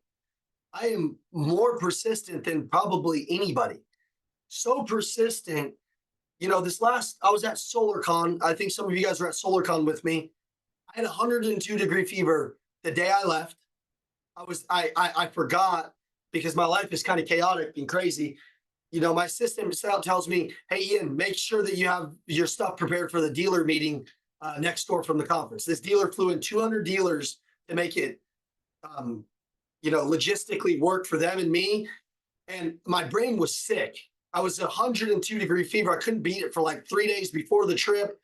I am more persistent than probably anybody. So persistent. You know, I was at SolarCon. I think some of you guys were at SolarCon with me. I had 102-degree fever the day I left. I forgot because my life is kind of chaotic and crazy. You know, my system tells me, hey, Ian, make sure that you have your stuff prepared for the dealer meeting next door from the conference. This dealer flew in 200 dealers to make it, logistically work for them and me. And my brain was sick. I was 102-degree fever. I couldn't beat it for like 3 days before the trip.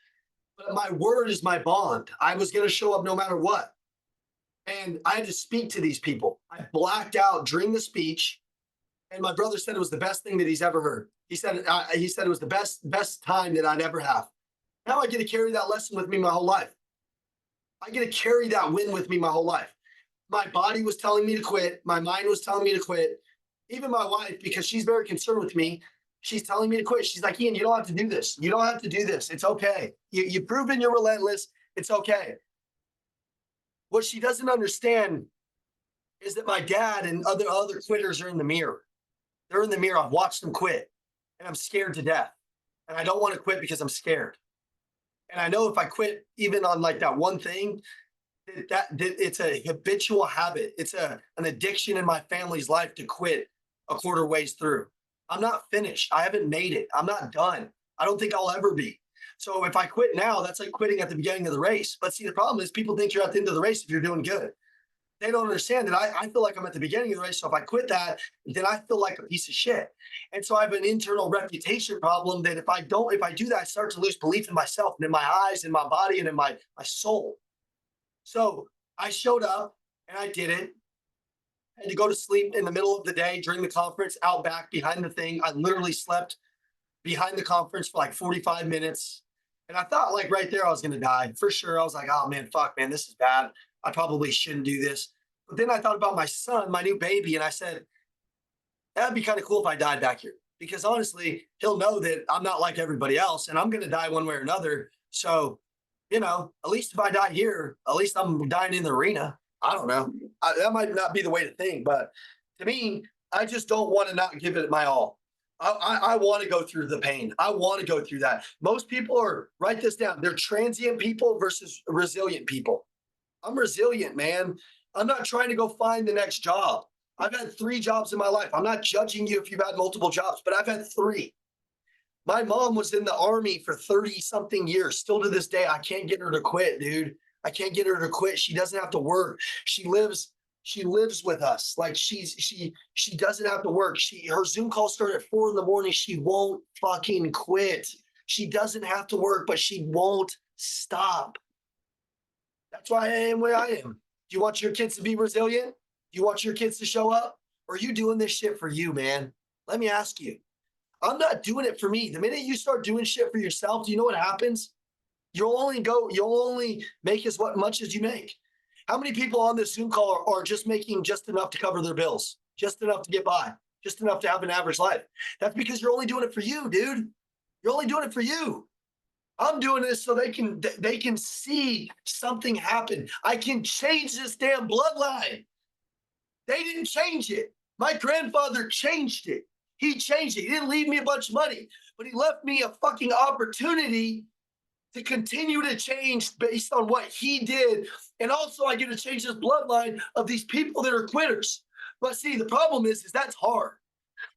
But my word is my bond. I was going to show up no matter what. And I had to speak to these people. I blacked out during the speech. And my brother said it was the best thing that he's ever heard. He said it was the best time that I'd ever have. Now I get to carry that lesson with me my whole life. I get to carry that win with me my whole life. My body was telling me to quit. My mind was telling me to quit. Even my wife, because she's very concerned with me, she's telling me to quit. She's like, Ian, you don't have to do this. You don't have to do this. It's okay. You've proven you're relentless. It's okay. What she doesn't understand is that my dad and other quitters are in the mirror. They're in the mirror. I've watched them quit, and I'm scared to death. And I don't want to quit because I'm scared. And I know if I quit even on like that one thing, that it's a habitual habit. It's an addiction in my family's life to quit a quarter ways through. I'm not finished. I haven't made it. I'm not done. I don't think I'll ever be. So if I quit now, that's like quitting at the beginning of the race. But see, the problem is people think you're at the end of the race if you're doing good. They don't understand that I feel like I'm at the beginning of the race. So if I quit that, then I feel like a piece of shit. And so I have an internal reputation problem that if I do that, I start to lose belief in myself and in my eyes, in my body, and in my soul. So I showed up and I did it. I had to go to sleep in the middle of the day during the conference out back behind the thing. I literally slept behind the conference for like 45 minutes. And I thought like right there, I was going to die for sure. I was like, oh man, fuck, man, this is bad. I probably shouldn't do this. But then I thought about my son, my new baby, and I said, that'd be kind of cool if I died back here. Because honestly, he'll know that I'm not like everybody else and I'm going to die one way or another. So, at least if I die here, at least I'm dying in the arena. I don't know. That might not be the way to think, but to me, I just don't want to not give it my all. I want to go through the pain. I want to go through that. Most people write this down. They're transient people versus resilient people. I'm resilient, man. I'm not trying to go find the next job. I've had 3 jobs in my life. I'm not judging you if you've had multiple jobs, but I've had 3. My mom was in the Army for 30 something years. Still to this day, I can't get her to quit, dude. I can't get her to quit. She doesn't have to work. She lives with us. Like she doesn't have to work. Her Zoom calls start at 4 a.m. She won't fucking quit. She doesn't have to work, but she won't stop. That's why I am where I am. Do you want your kids to be resilient? Do you want your kids to show up? Or are you doing this shit for you, man? Let me ask you. I'm not doing it for me. The minute you start doing shit for yourself, do you know what happens? You'll only make as much as you make. How many people on this Zoom call are just making just enough to cover their bills, just enough to get by, just enough to have an average life? That's because you're only doing it for you, dude. You're only doing it for you. I'm doing this so they can see something happen. I can change this damn bloodline. They didn't change it. My grandfather changed it. He changed it. He didn't leave me a bunch of money, but he left me a fucking opportunity to continue to change based on what he did. And also I get to change this bloodline of these people that are quitters. But see, the problem is that's hard.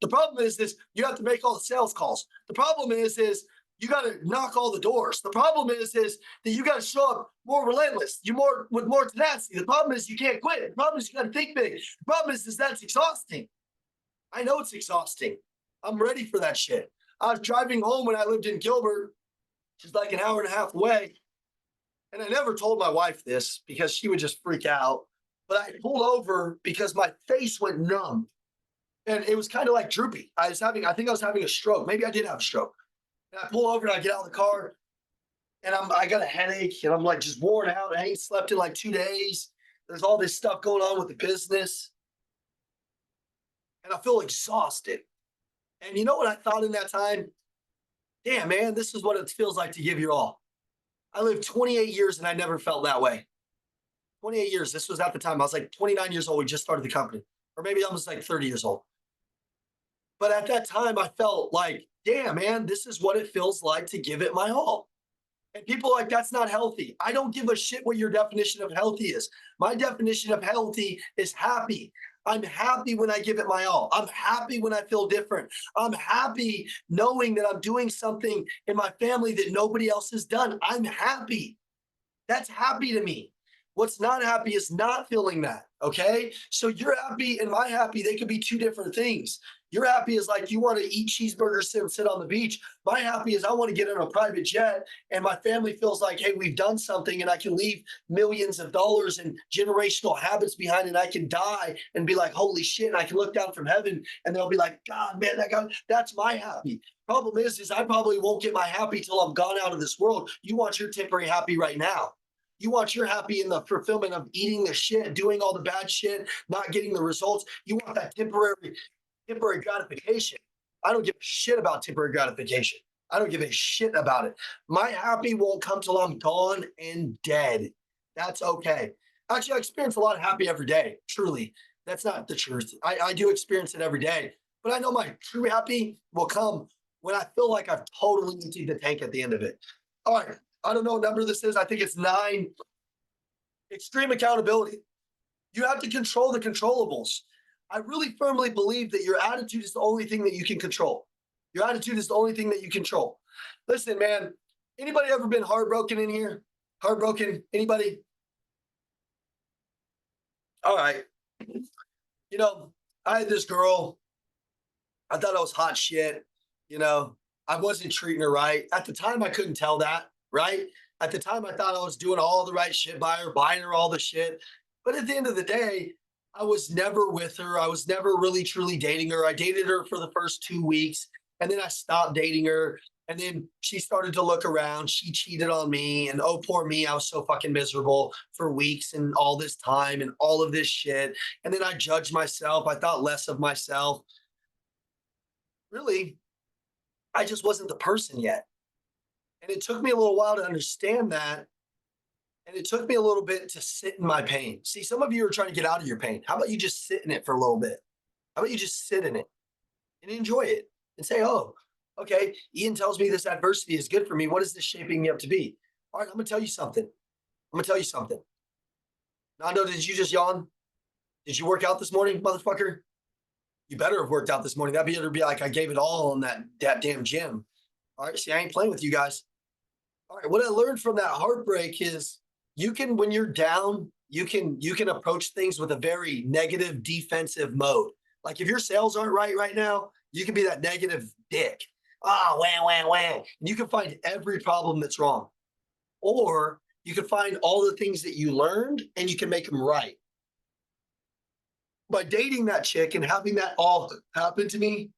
The problem is you have to make all the sales calls. The problem is you got to knock all the doors. The problem is that you got to show up more relentless, with more tenacity. The problem is you can't quit. The problem is you got to think big. The problem is that's exhausting. I know it's exhausting. I'm ready for that shit. I was driving home when I lived in Gilbert, which is like an hour and a half away. And I never told my wife this because she would just freak out. But I pulled over because my face went numb. And it was kind of like droopy. I think I was having a stroke. Maybe I did have a stroke. And I pull over and I get out of the car and I got a headache and I'm like just worn out. I ain't slept in like 2 days. There's all this stuff going on with the business. And I feel exhausted. And you know what I thought in that time? Damn, man, this is what it feels like to give your all. I lived 28 years and I never felt that way. 28 years. This was at the time. I was like 29 years old. We just started the company. Or maybe I was like 30 years old. But at that time, I felt like, damn, man, this is what it feels like to give it my all. And people are like, that's not healthy. I don't give a shit what your definition of healthy is. My definition of healthy is happy. I'm happy when I give it my all. I'm happy when I feel different. I'm happy knowing that I'm doing something in my family that nobody else has done. I'm happy. That's happy to me. What's not happy is not feeling that. Okay. So you're happy and my happy, they could be two different things. Your happy is like you want to eat cheeseburgers and sit on the beach. My happy is I want to get on a private jet and my family feels like, hey, we've done something and I can leave millions of dollars and generational habits behind and I can die and be like, holy shit. And I can look down from heaven and they'll be like, God, man, that's my happy. Problem is I probably won't get my happy till I'm gone out of this world. You want your temporary happy right now. You want your happy in the fulfillment of eating the shit, doing all the bad shit, not getting the results. You want that temporary gratification. I don't give a shit about temporary gratification. I don't give a shit about it. My happy won't come till I'm gone and dead. That's okay. Actually, I experience a lot of happy every day. Truly, that's not the truth. I do experience it every day, but I know my true happy will come when I feel like I've totally emptied the tank at the end of it. All right. I don't know what number this is. I think it's 9. Extreme accountability. You have to control the controllables. I really firmly believe that your attitude is the only thing that you can control. Your attitude is the only thing that you control. Listen, man, anybody ever been heartbroken in here? Heartbroken? Anybody? All right. You know, I had this girl. I thought I was hot shit. You know, I wasn't treating her right. At the time, I couldn't tell that, right? At the time, I thought I was doing all the right shit by her, buying her all the shit. But at the end of the day, I was never with her. I was never really truly dating her. I dated her for the first 2 weeks and then I stopped dating her. And then she started to look around. She cheated on me. And oh, poor me. I was so fucking miserable for weeks and all this time and all of this shit. And then I judged myself. I thought less of myself. Really, I just wasn't the person yet. And it took me a little while to understand that. And it took me a little bit to sit in my pain. See, some of you are trying to get out of your pain. How about you just sit in it for a little bit? How about you just sit in it and enjoy it and say, oh, okay, Ian tells me this adversity is good for me. What is this shaping me up to be? All right, I'm going to tell you something. I'm going to tell you something. Nando, did you just yawn? Did you work out this morning, motherfucker? You better have worked out this morning. That better be like I gave it all on that damn gym. All right, see, I ain't playing with you guys. All right, what I learned from that heartbreak is you can, when you're down, you can approach things with a very negative defensive mode. Like if your sales aren't right now, you can be that negative dick. Ah, wah, wah, wah. And you can find every problem that's wrong. Or you can find all the things that you learned and you can make them right. By dating that chick and having that all happen to me,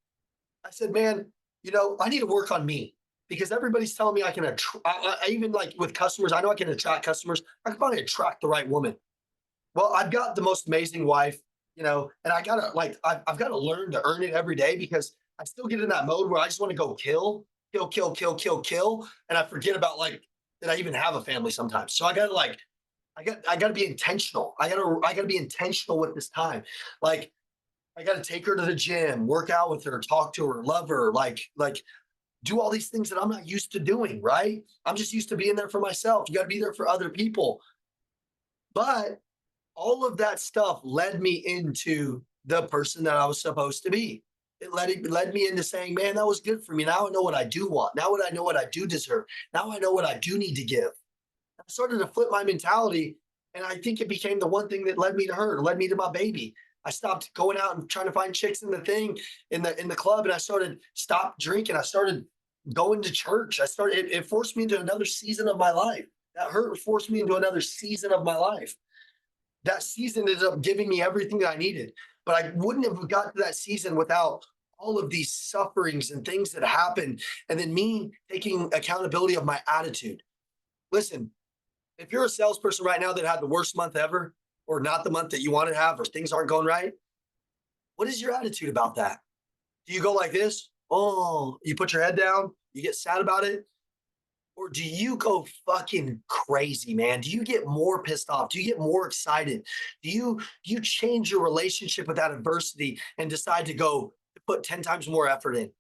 I said, man, you know, I need to work on me because everybody's telling me I can I even like with customers, I know I can attract customers. I can probably attract the right woman. Well, I've got the most amazing wife, you know, and I gotta like, I've got to learn to earn it every day because I still get in that mode where I just want to go kill, kill, kill, kill, kill, kill. And I forget about like that I even have a family sometimes. So I gotta like, I gotta be intentional. I gotta be intentional with this time. Like I gotta take her to the gym, work out with her, talk to her, love her, like do all these things that I'm not used to doing, right? I'm just used to being there for myself. You got to be there for other people. But all of that stuff led me into the person that I was supposed to be. It led me into saying, man, that was good for me. Now I know what I do want. Now I know what I do deserve. Now I know what I do need to give. I started to flip my mentality. And I think it became the one thing that led me to her, led me to my baby. I stopped going out and trying to find chicks in the thing in the club. And I started stopped drinking. I started going to church. It forced me into another season of my life. That hurt forced me into another season of my life. That season ended up giving me everything that I needed. But I wouldn't have got to that season without all of these sufferings and things that happened. And then me taking accountability of my attitude. Listen, if you're a salesperson right now that had the worst month ever, or not the month that you want to have, or things aren't going right, what is your attitude about that? Do you go like this? Oh, you put your head down, you get sad about it? Or do you go fucking crazy, man? Do you get more pissed off? Do you get more excited? Do you change your relationship with that adversity and decide to go put 10 times more effort in?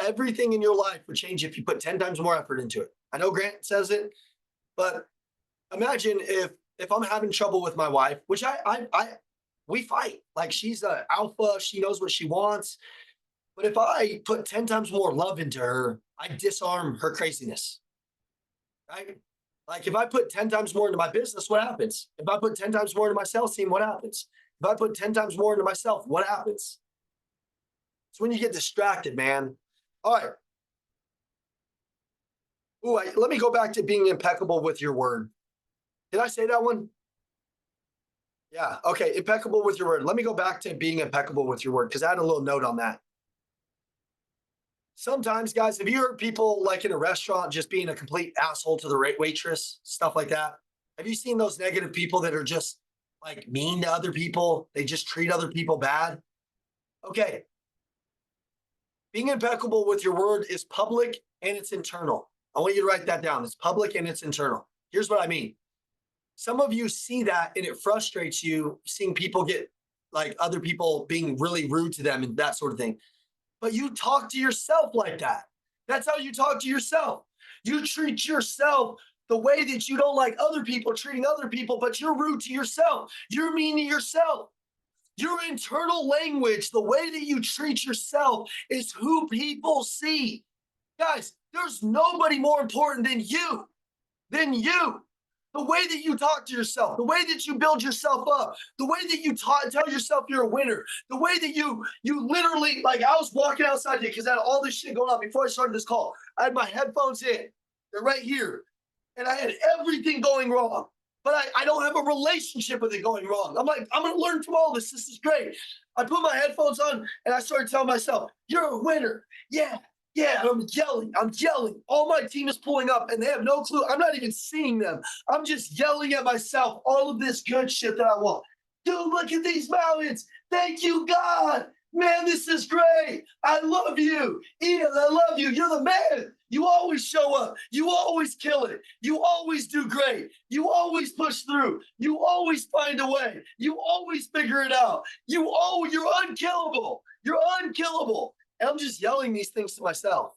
Everything in your life would change if you put 10 times more effort into it. I know Grant says it, but imagine if I'm having trouble with my wife, which we fight. Like she's an alpha, she knows what she wants. But if I put 10 times more love into her, I disarm her craziness. Right? Like if I put 10 times more into my business, what happens? If I put 10 times more into my sales team, what happens? If I put 10 times more into myself, what happens? It's when you get distracted, man. All right. Ooh, let me go back to being impeccable with your word. Did I say that one? Yeah. Okay. Impeccable with your word. Let me go back to being impeccable with your word because I had a little note on that. Sometimes, guys, have you heard people like in a restaurant just being a complete asshole to the waitress, stuff like that? Have you seen those negative people that are just like mean to other people? They just treat other people bad. Okay. Being impeccable with your word is public and it's internal. I want you to write that down. It's public and it's internal. Here's what I mean. Some of you see that and it frustrates you seeing people get like other people being really rude to them and that sort of thing. But you talk to yourself like that. That's how you talk to yourself. You treat yourself the way that you don't like other people treating other people, but you're rude to yourself. You're mean to yourself. Your internal language, the way that you treat yourself is who people see. Guys, there's nobody more important than you, than you. The way that you talk to yourself, the way that you build yourself up, the way that you tell yourself you're a winner, the way that you literally, like I was walking outside today because I had all this shit going on before I started this call. I had my headphones in, they're right here, and I had everything going wrong. But I don't have a relationship with it going wrong. I'm like, I'm going to learn from all this. This is great. I put my headphones on and I started telling myself, you're a winner. Yeah, yeah. And I'm yelling. I'm yelling. All my team is pulling up and they have no clue. I'm not even seeing them. I'm just yelling at myself all of this good shit that I want. Dude, look at these mountains. Thank you, God. Man, this is great. I love you. Ian, I love you. You're the man. You always show up. You always kill it. You always do great. You always push through. You always find a way. You always figure it out. You're unkillable. You're unkillable. And I'm just yelling these things to myself.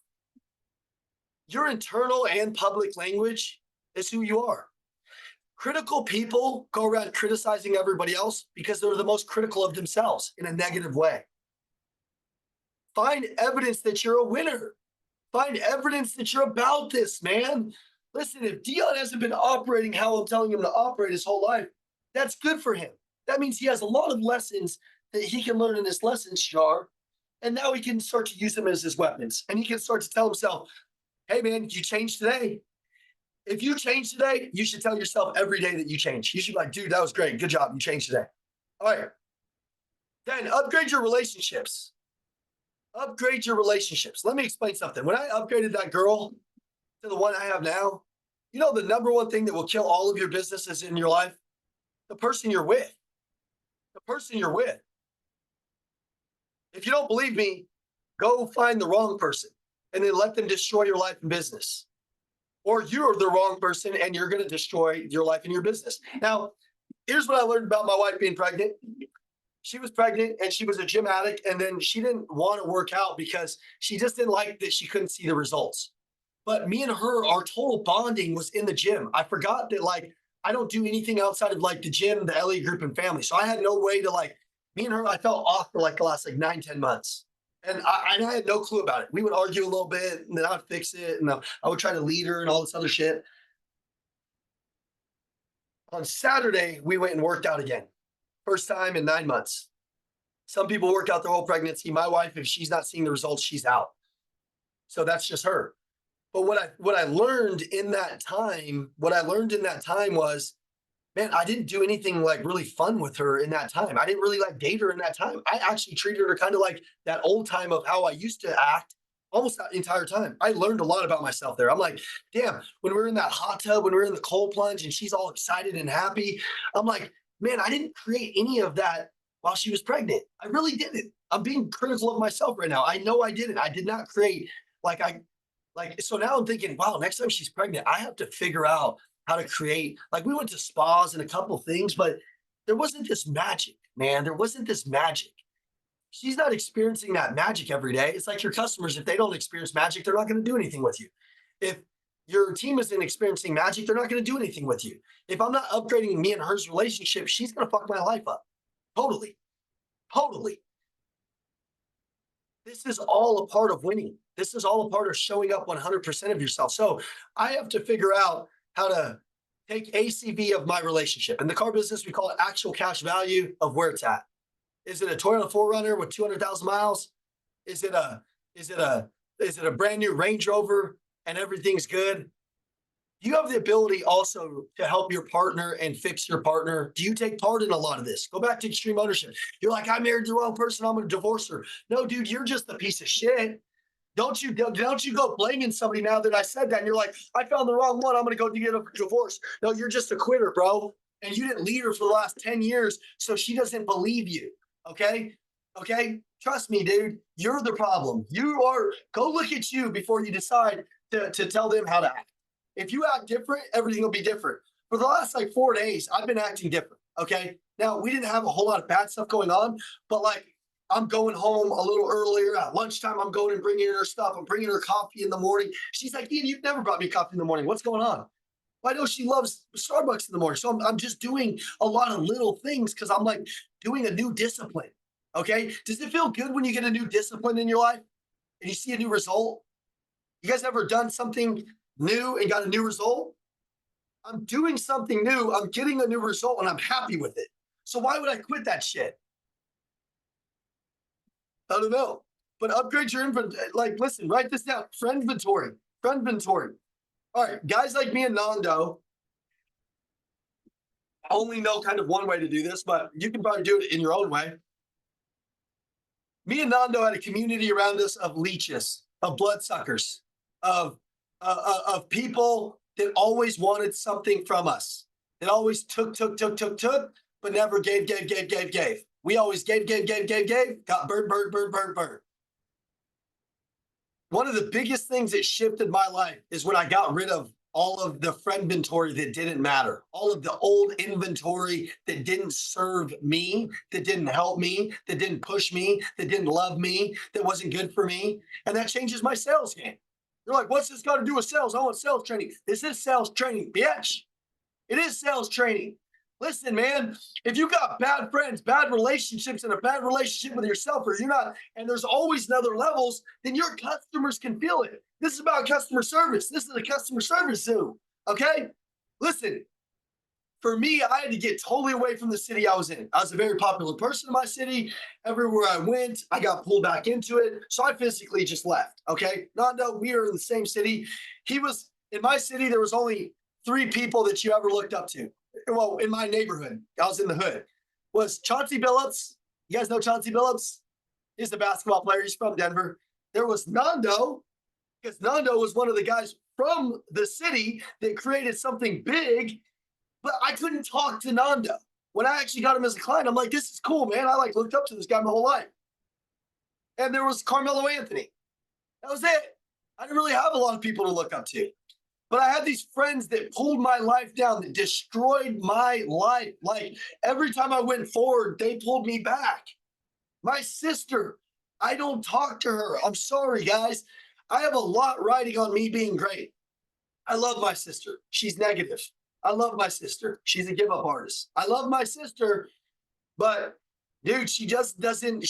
Your internal and public language is who you are. Critical people go around criticizing everybody else because they're the most critical of themselves in a negative way. Find evidence that you're a winner. Find evidence that you're about this, man. Listen, if Dion hasn't been operating how I'm telling him to operate his whole life, that's good for him. That means he has a lot of lessons that he can learn in his lessons jar. And now he can start to use them as his weapons. And he can start to tell himself, hey, man, you changed today. If you change today, you should tell yourself every day that you change. You should be like, dude, that was great. Good job. You changed today. All right. Then upgrade your relationships. Upgrade your relationships. Let me explain something. When I upgraded that girl to the one I have now, you know, the number one thing that will kill all of your businesses in your life? The person you're with. The person you're with. If you don't believe me, go find the wrong person and then let them destroy your life and business. Or you're the wrong person and you're going to destroy your life and your business. Now, here's what I learned about my wife being pregnant. She was pregnant and she was a gym addict. And then she didn't want to work out because she just didn't like that she couldn't see the results. But me and her, our total bonding was in the gym. I forgot that, like, I don't do anything outside of like the gym, the LA group and family. So I had no way to, like, me and her, I felt off for like the last like 9, 10 months. And I had no clue about it. We would argue a little bit and then I'd fix it. And I would try to lead her and all this other shit. On Saturday, we went and worked out again. First time in 9 months. Some people work out their whole pregnancy. My wife, if she's not seeing the results, she's out. So that's just her. But what I learned in that time, was, man, I didn't do anything like really fun with her in that time. I didn't really like date her in that time. I actually treated her kind of like that old time of how I used to act almost that entire time. I learned a lot about myself there. I'm like, damn, when we're in that hot tub, when we're in the cold plunge and she's all excited and happy, I'm like, man, I didn't create any of that while she was pregnant. I really didn't. I'm being critical of myself right now. I know I didn't. I did not create so now I'm thinking, wow, next time she's pregnant, I have to figure out how to create, like we went to spas and a couple things, but there wasn't this magic, man. There wasn't this magic. She's not experiencing that magic every day. It's like your customers, if they don't experience magic, they're not going to do anything with you. If your team isn't experiencing magic, they're not going to do anything with you. If I'm not upgrading me and her's relationship, she's going to fuck my life up. Totally. Totally. This is all a part of winning. This is all a part of showing up 100% of yourself. So I have to figure out how to take ACV of my relationship. In the car business, we call it actual cash value of where it's at. Is it a Toyota 4Runner with 200,000 miles? Is it a is it a is it a brand new Range Rover and everything's good? Do you have the ability also to help your partner and fix your partner? Do you take part in a lot of this? Go back to extreme ownership. You're like, I married the wrong person. I'm going to divorce her. No, dude, you're just a piece of shit. Don't you go blaming somebody now that I said that. And you're like, I found the wrong one. I'm going to go get a divorce. No, you're just a quitter, bro. And you didn't lead her for the last 10 years. So she doesn't believe you. Okay. Okay. Trust me, dude. You're the problem. Go look at you before you decide to tell them how to act. If you act different, everything will be different. For the last like 4 days, I've been acting different. Okay. Now, we didn't have a whole lot of bad stuff going on, but like I'm going home a little earlier. At lunchtime, I'm going and bringing her stuff. I'm bringing her coffee in the morning. She's like, Ian, you've never brought me coffee in the morning. What's going on? Well, I know she loves Starbucks in the morning. So I'm just doing a lot of little things because I'm like doing a new discipline. Okay. Does it feel good when you get a new discipline in your life and you see a new result? You guys ever done something new and got a new result? I'm doing something new. I'm getting a new result and I'm happy with it. So why would I quit that shit? I don't know. But upgrade your inventory. Like, listen, write this down. Friend inventory. Friend inventory. All right. Guys like me and Nando only know kind of one way to do this, but you can probably do it in your own way. Me and Nando had a community around us of leeches, of bloodsuckers, of people that always wanted something from us. That always took, but never gave. We always gave, got burned. One of the biggest things that shifted my life is when I got rid of all of the friend inventory that didn't matter, all of the old inventory that didn't serve me, that didn't help me, that didn't push me, that didn't love me, that wasn't good for me. And that changes my sales game. You're like, what's this got to do with sales? I want sales training. This is sales training, bitch. It is sales training. Listen, man, if you got bad friends, bad relationships, and a bad relationship with yourself, or you're not, and there's always other levels, then your customers can feel it. This is about customer service. This is a customer service Zoom. Okay? Listen, for me, I had to get totally away from the city I was in. I was a very popular person in my city. Everywhere I went, I got pulled back into it. So I physically just left. Okay. Nando, we are in the same city. He was in my city. There was only 3 people that you ever looked up to. Well, in my neighborhood, I was in the hood. Was Chauncey Billups. You guys know Chauncey Billups? He's a basketball player. He's from Denver. There was Nando, because Nando was one of the guys from the city that created something big. But I couldn't talk to Nando. When I actually got him as a client, I'm like, this is cool, man. I like looked up to this guy my whole life. And there was Carmelo Anthony. That was it. I didn't really have a lot of people to look up to. But I had these friends that pulled my life down, that destroyed my life. Like every time I went forward, they pulled me back. My sister, I don't talk to her. I'm sorry, guys. I have a lot riding on me being great. I love my sister. She's negative. I love my sister. She's a give up artist. I love my sister, but dude, she just doesn't.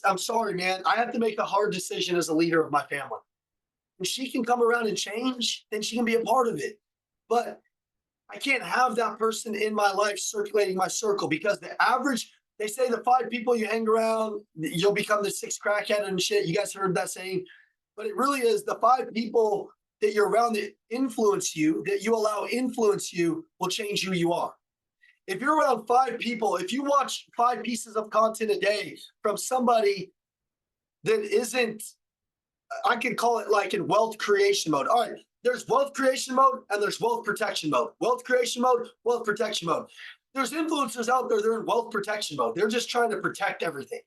I'm sorry, man. I have to make a hard decision as a leader of my family. If she can come around and change, then she can be a part of it. But I can't have that person in my life circulating my circle because they say the 5 people you hang around, you'll become the 6th crackhead and shit. You guys heard that saying? But it really is the 5 people that you're around that influence you, that you allow influence you, will change who you are. If you're around 5 people, if you watch 5 pieces of content a day from somebody that isn't, I could call it like in wealth creation mode. All right, there's wealth creation mode and there's wealth protection mode. Wealth creation mode, wealth protection mode. There's influencers out there, they're in wealth protection mode. They're just trying to protect everything.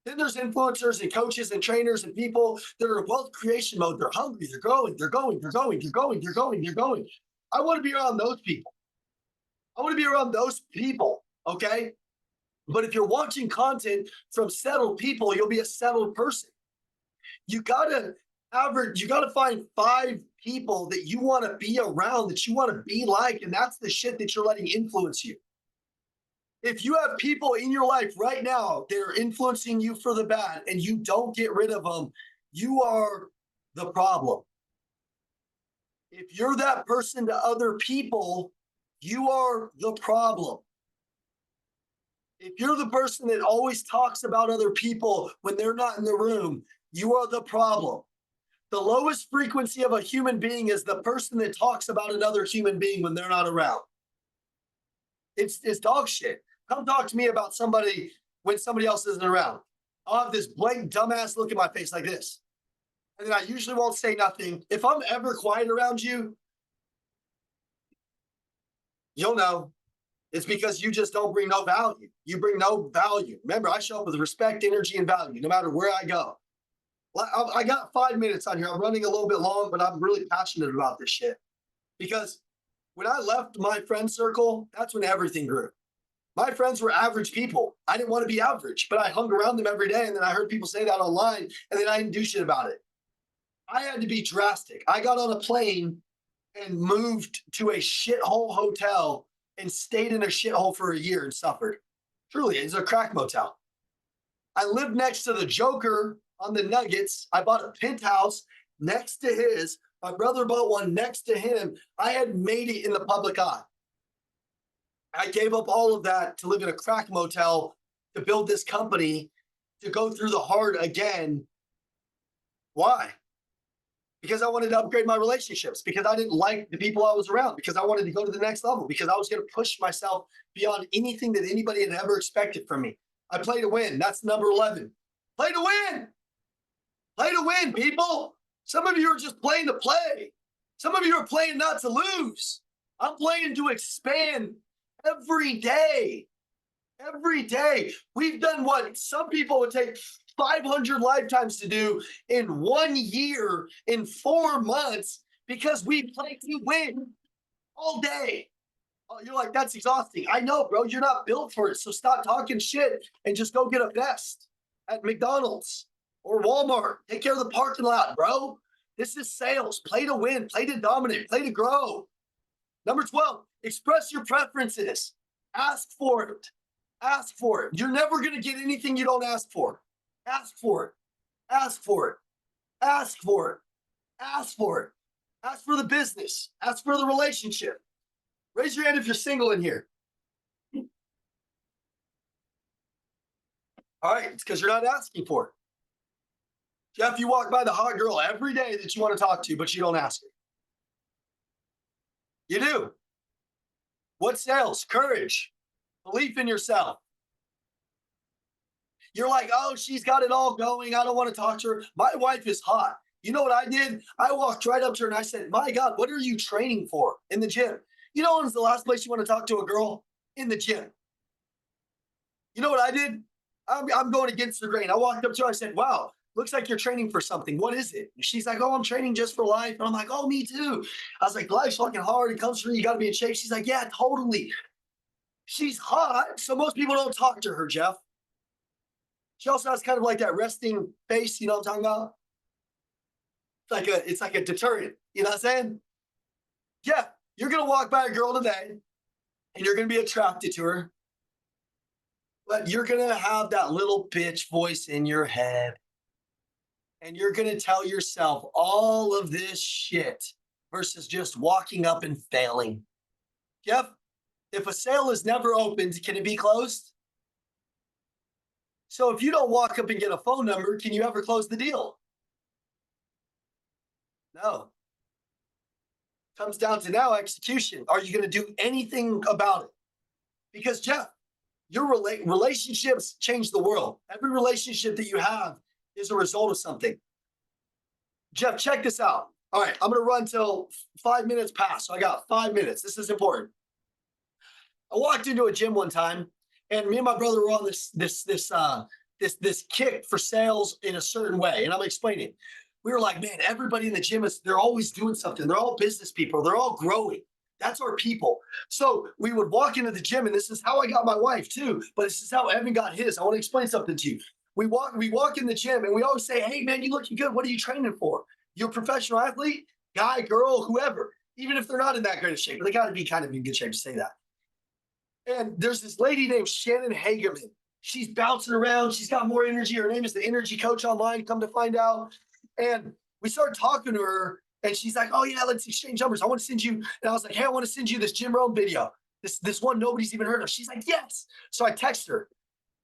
Then there's influencers and coaches and trainers and people that are in wealth creation mode. They're hungry, they're going. I want to be around those people. Okay? But if you're watching content from settled people, you'll be a settled person. You gotta find 5 people that you want to be around, that you want to be like, and that's the shit that you're letting influence you. If you have people in your life right now that are influencing you for the bad and you don't get rid of them, you are the problem. If you're that person to other people, you are the problem. If you're the person that always talks about other people when they're not in the room, you are the problem. The lowest frequency of a human being is the person that talks about another human being when they're not around. It's dog shit. Come talk to me about somebody when somebody else isn't around. I'll have this blank dumbass look in my face like this. And then I usually won't say nothing. If I'm ever quiet around you, you'll know. It's because you just don't bring no value. You bring no value. Remember, I show up with respect, energy, and value, no matter where I go. I got 5 minutes on here. I'm running a little bit long, but I'm really passionate about this shit. Because when I left my friend circle, that's when everything grew. My friends were average people. I didn't want to be average, but I hung around them every day. And then I heard people say that online, and then I didn't do shit about it. I had to be drastic. I got on a plane and moved to a shithole hotel and stayed in a shithole for a year and suffered. Truly, it's a crack motel. I lived next to the Joker on the Nuggets. I bought a penthouse next to his. My brother bought one next to him. I had made it in the public eye. I gave up all of that to live in a crack motel, to build this company, to go through the hard again. Why? Because I wanted to upgrade my relationships, because I didn't like the people I was around, because I wanted to go to the next level, because I was going to push myself beyond anything that anybody had ever expected from me. I play to win. That's number 11. Play to win. Play to win, people. Some of you are just playing to play. Some of you are playing not to lose. I'm playing to expand every day. Every day. We've done what some people would take 500 lifetimes to do in 1 year, in 4 months, because we play to win all day. Oh, you're like, that's exhausting. I know, bro. You're not built for it. So stop talking shit and just go get a vest at McDonald's or Walmart. Take care of the parking lot, bro. This is sales. Play to win. Play to dominate. Play to grow. Number 12, express your preferences. Ask for it. Ask for it. You're never going to get anything you don't ask for. Ask for it. Ask for it. Ask for it. Ask for it. Ask for the business. Ask for the relationship. Raise your hand if you're single in here. All right, it's because you're not asking for it. Jeff, you walk by the hot girl every day that you want to talk to, but you don't ask her. You do. What sells? Courage, belief in yourself. You're like, oh, she's got it all going. I don't want to talk to her. My wife is hot. You know what I did? I walked right up to her and I said, my God, what are you training for in the gym? You know when's the last place you want to talk to a girl? In the gym. You know what I did? I'm going against the grain. I walked up to her. I said, wow, looks like you're training for something. What is it? And she's like, oh, I'm training just for life. And I'm like, oh, me too. I was like, life's fucking hard. It comes from you. You got to be in shape. She's like, yeah, totally. She's hot. So most people don't talk to her, Jeff. She also has kind of like that resting face. You know what I'm talking about? It's like a deterrent. You know what I'm saying? Yeah. You're going to walk by a girl today and you're going to be attracted to her. But you're going to have that little bitch voice in your head. And you're going to tell yourself all of this shit versus just walking up and failing. Jeff, if a sale is never opened, can it be closed? So if you don't walk up and get a phone number, can you ever close the deal? No. Comes down to now execution. Are you going to do anything about it? Because Jeff, your relationships change the world. Every relationship that you have is a result of something. Jeff, check this out. All right, I'm going to run till 5 minutes past. So I got 5 minutes. This is important. I walked into a gym one time, and me and my brother were on this kick for sales in a certain way, and I'm explaining. We were like, man, everybody in the gym they're always doing something. They're all business people. They're all growing. That's our people. So we would walk into the gym, and this is how I got my wife too, but this is how Evan got his. I want to explain something to you. We walk in the gym, and we always say, hey, man, you looking good. What are you training for? You're a professional athlete, guy, girl, whoever, even if they're not in that great of shape. But they got to be kind of in good shape to say that. And there's this lady named Shannon Hageman. She's bouncing around. She's got more energy. Her name is the Energy Coach Online, come to find out. And we started talking to her, And she's like, oh yeah, let's exchange numbers. I want to send you. And I was like, hey, I want to send you this Jim Rome video. This one nobody's even heard of. She's like, yes. So I text her.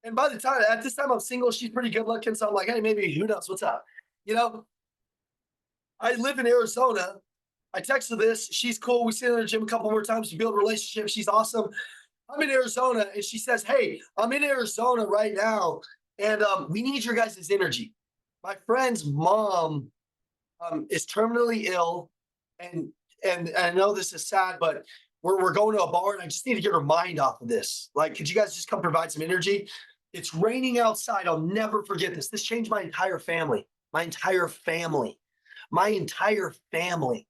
And by the time at this time I'm single, she's pretty good looking. So I'm like, hey, maybe who knows what's up? You know, I live in Arizona. I text her this. She's cool. We sit in the gym a couple more times to build a relationship. She's awesome. I'm in Arizona, and she says, hey, I'm in Arizona right now, and we need your guys' energy. My friend's mom is terminally ill, and I know this is sad, but we're going to a bar, and I just need to get her mind off of this. Like, could you guys just come provide some energy? It's raining outside. I'll never forget this. This changed my entire family. My entire family. My entire family.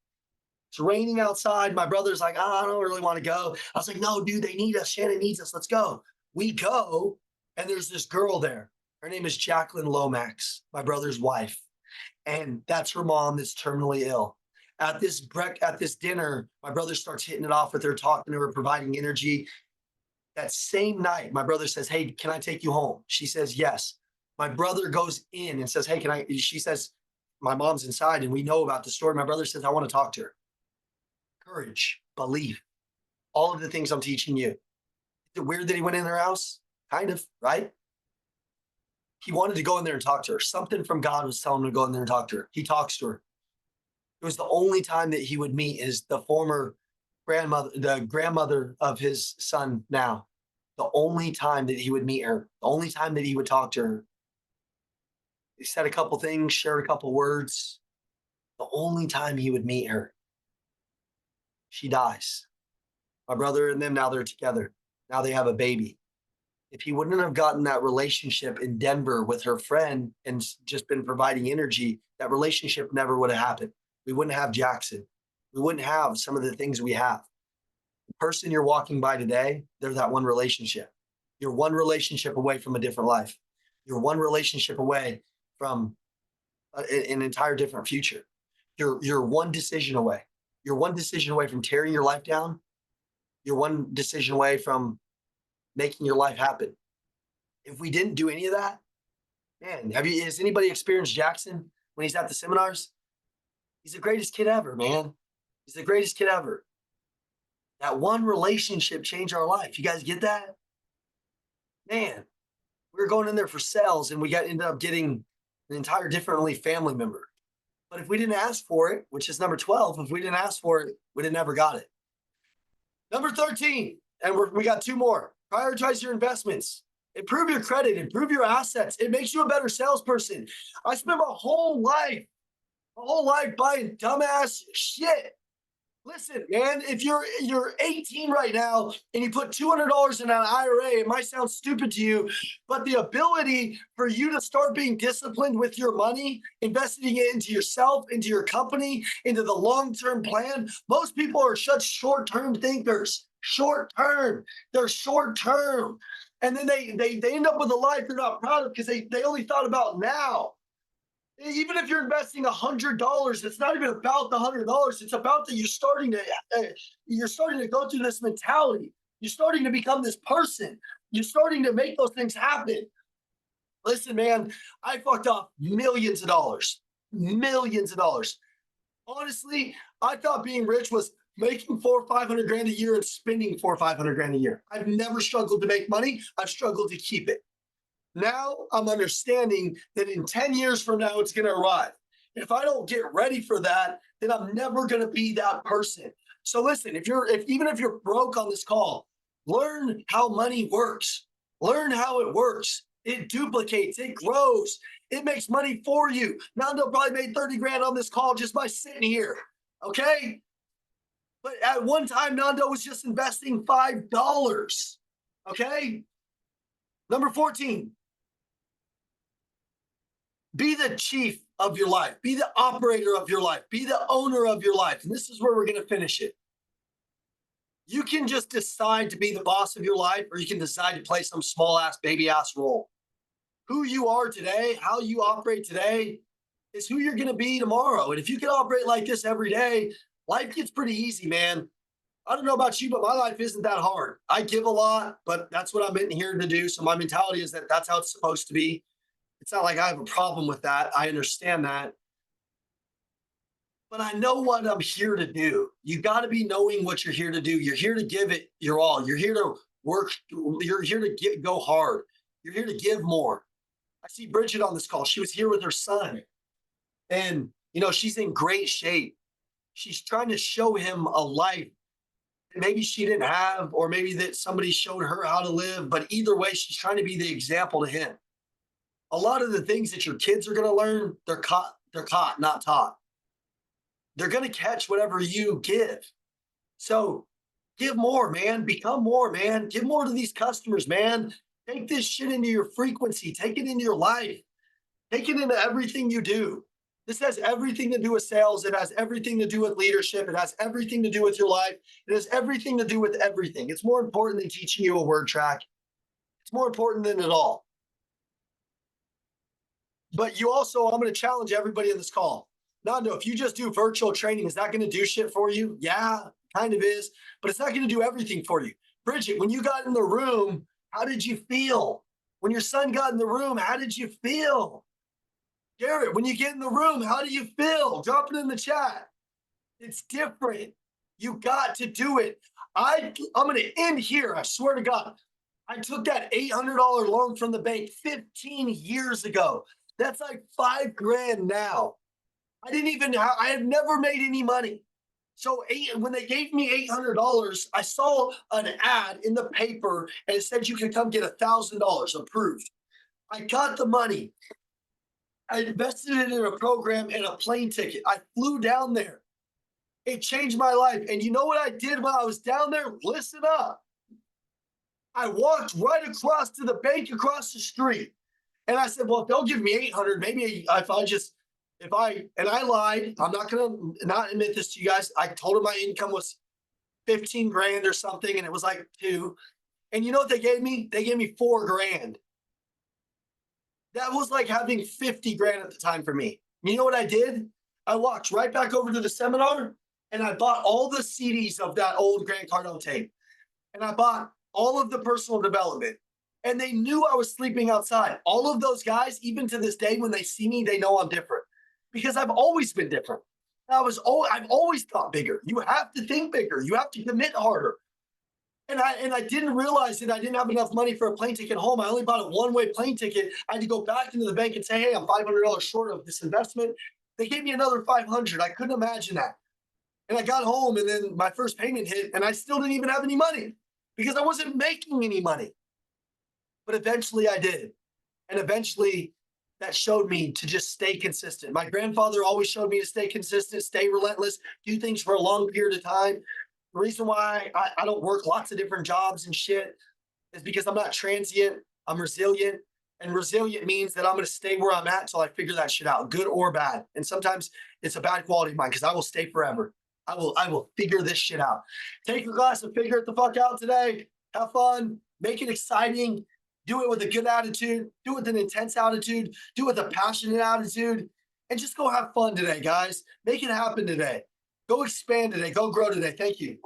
It's raining outside. My brother's like, oh, I don't really want to go. I was like, no, dude, they need us. Shannon needs us. Let's go. We go, and there's this girl there. Her name is Jacqueline Lomax, my brother's wife. And that's her mom that's terminally ill. At this dinner, my brother starts hitting it off with her, talking to her, providing energy. That same night, my brother says, hey, can I take you home? She says, yes. My brother goes in and says, hey, can I? She says, my mom's inside, and we know about the story. My brother says, I want to talk to her. Courage, belief, all of the things I'm teaching you. Is it weird that he went in their house? Kind of, right? He wanted to go in there and talk to her. Something from God was telling him to go in there and talk to her. He talks to her. It was the only time that he would meet is the former grandmother, the grandmother of his son now. The only time that he would meet her, the only time that he would talk to her. He said a couple things, shared a couple words. The only time he would meet her. She dies. My brother and them, now they're together. Now they have a baby. If he wouldn't have gotten that relationship in Denver with her friend and just been providing energy, that relationship never would have happened. We wouldn't have Jackson. We wouldn't have some of the things we have. The person you're walking by today, they're that one relationship. You're one relationship away from a different life. You're one relationship away from an entire different future. You're one decision away. You're one decision away from tearing your life down. You're one decision away from making your life happen. If we didn't do any of that, man, has anybody experienced Jackson when he's at the seminars? He's the greatest kid ever, man. He's the greatest kid ever. That one relationship changed our life. You guys get that? Man, we were going in there for sales, and we ended up getting an entire differently family member. But if we didn't ask for it, which is number 12, if we didn't ask for it, we'd have never got it. Number 13, and we got two more. Prioritize your investments. Improve your credit. Improve your assets. It makes you a better salesperson. I spent my whole life buying dumbass shit. Listen, man, if you're 18 right now and you put $200 in an IRA, it might sound stupid to you, but the ability for you to start being disciplined with your money, investing it into yourself, into your company, into the long-term plan. Most people are such short-term thinkers. Short-term. They're short-term. And then they end up with a life they're not proud of because they only thought about now. Even if you're investing $100, it's not even about the $100. It's about that you're starting to go through this mentality. You're starting to become this person. You're starting to make those things happen. Listen, man, I fucked off millions of dollars. Millions of dollars. Honestly, I thought being rich was making 400 or 500 grand a year and spending 400 or 500 grand a year. I've never struggled to make money. I've struggled to keep it. Now I'm understanding that in 10 years from now, it's going to arrive. If I don't get ready for that, then I'm never going to be that person. So listen, even if you're broke on this call, learn how money works. Learn how it works. It duplicates, it grows, it makes money for you. Nando probably made 30 grand on this call just by sitting here. Okay. But at one time, Nando was just investing $5. Okay. Number 14. Be the chief of your life. Be the operator of your life. Be the owner of your life. And this is where we're going to finish it. You can just decide to be the boss of your life, or you can decide to play some small ass, baby ass role. Who you are today, how you operate today is who you're going to be tomorrow. And if you can operate like this every day, life gets pretty easy, man. I don't know about you, but my life isn't that hard. I give a lot, but that's what I'm in here to do. So my mentality is that that's how it's supposed to be. It's not like I have a problem with that. I understand that. but I know what I'm here to do. You got to be knowing what you're here to do. You're here to give it your all. You're here to work. You're here to go hard. You're here to give more. I see Bridget on this call. She was here with her son, and she's in great shape. She's trying to show him a life that maybe she didn't have, or maybe that somebody showed her how to live. But either way, she's trying to be the example to him. A lot of the things that your kids are going to learn, they're caught, not taught. They're going to catch whatever you give. So give more, man. Become more, man. Give more to these customers, man. Take this shit into your frequency. Take it into your life. Take it into everything you do. This has everything to do with sales. It has everything to do with leadership. It has everything to do with your life. It has everything to do with everything. It's more important than teaching you a word track. It's more important than it all. But you also, I'm going to challenge everybody in this call. Nando, if you just do virtual training, is that going to do shit for you? Yeah, kind of is, but it's not going to do everything for you. Bridget, when you got in the room, how did you feel? When your son got in the room, how did you feel? Garrett, when you get in the room, how do you feel? Drop it in the chat. It's different. You got to do it. I'm going to end here. I swear to God. I took that $800 loan from the bank 15 years ago. That's like $5,000 now. I have never made any money. So when they gave me $800, I saw an ad in the paper and it said you can come get $1,000 approved. I got the money. I invested it in a program and a plane ticket. I flew down there. It changed my life. And you know what I did while I was down there? Listen up. I walked right across to the bank across the street. And I said, well, if they'll give me 800, maybe and I lied. I'm not going to not admit this to you guys. I told them my income was 15 grand or something. And it was like 2. And you know what they gave me? They gave me 4 grand. That was like having 50 grand at the time for me. You know what I did? I walked right back over to the seminar and I bought all the CDs of that old Grant Cardone tape. And I bought all of the personal development. And they knew I was sleeping outside. All of those guys, even to this day, when they see me, they know I'm different because I've always been different. I've always thought bigger. You have to think bigger. You have to commit harder. And I didn't realize that I didn't have enough money for a plane ticket home. I only bought a one-way plane ticket. I had to go back into the bank and say, hey, I'm $500 short of this investment. They gave me another 500. I couldn't imagine that. And I got home and then my first payment hit and I still didn't even have any money because I wasn't making any money. But eventually I did. And eventually that showed me to just stay consistent. My grandfather always showed me to stay consistent, stay relentless, do things for a long period of time. The reason why I don't work lots of different jobs and shit is because I'm not transient. I'm resilient. And resilient means that I'm going to stay where I'm at until I figure that shit out, good or bad. And sometimes it's a bad quality of mine because I will stay forever. I will figure this shit out. Take a class and figure it the fuck out today. Have fun. Make it exciting. Do it with a good attitude. Do it with an intense attitude. Do it with a passionate attitude. And just go have fun today, guys. Make it happen today. Go expand today. Go grow today. Thank you.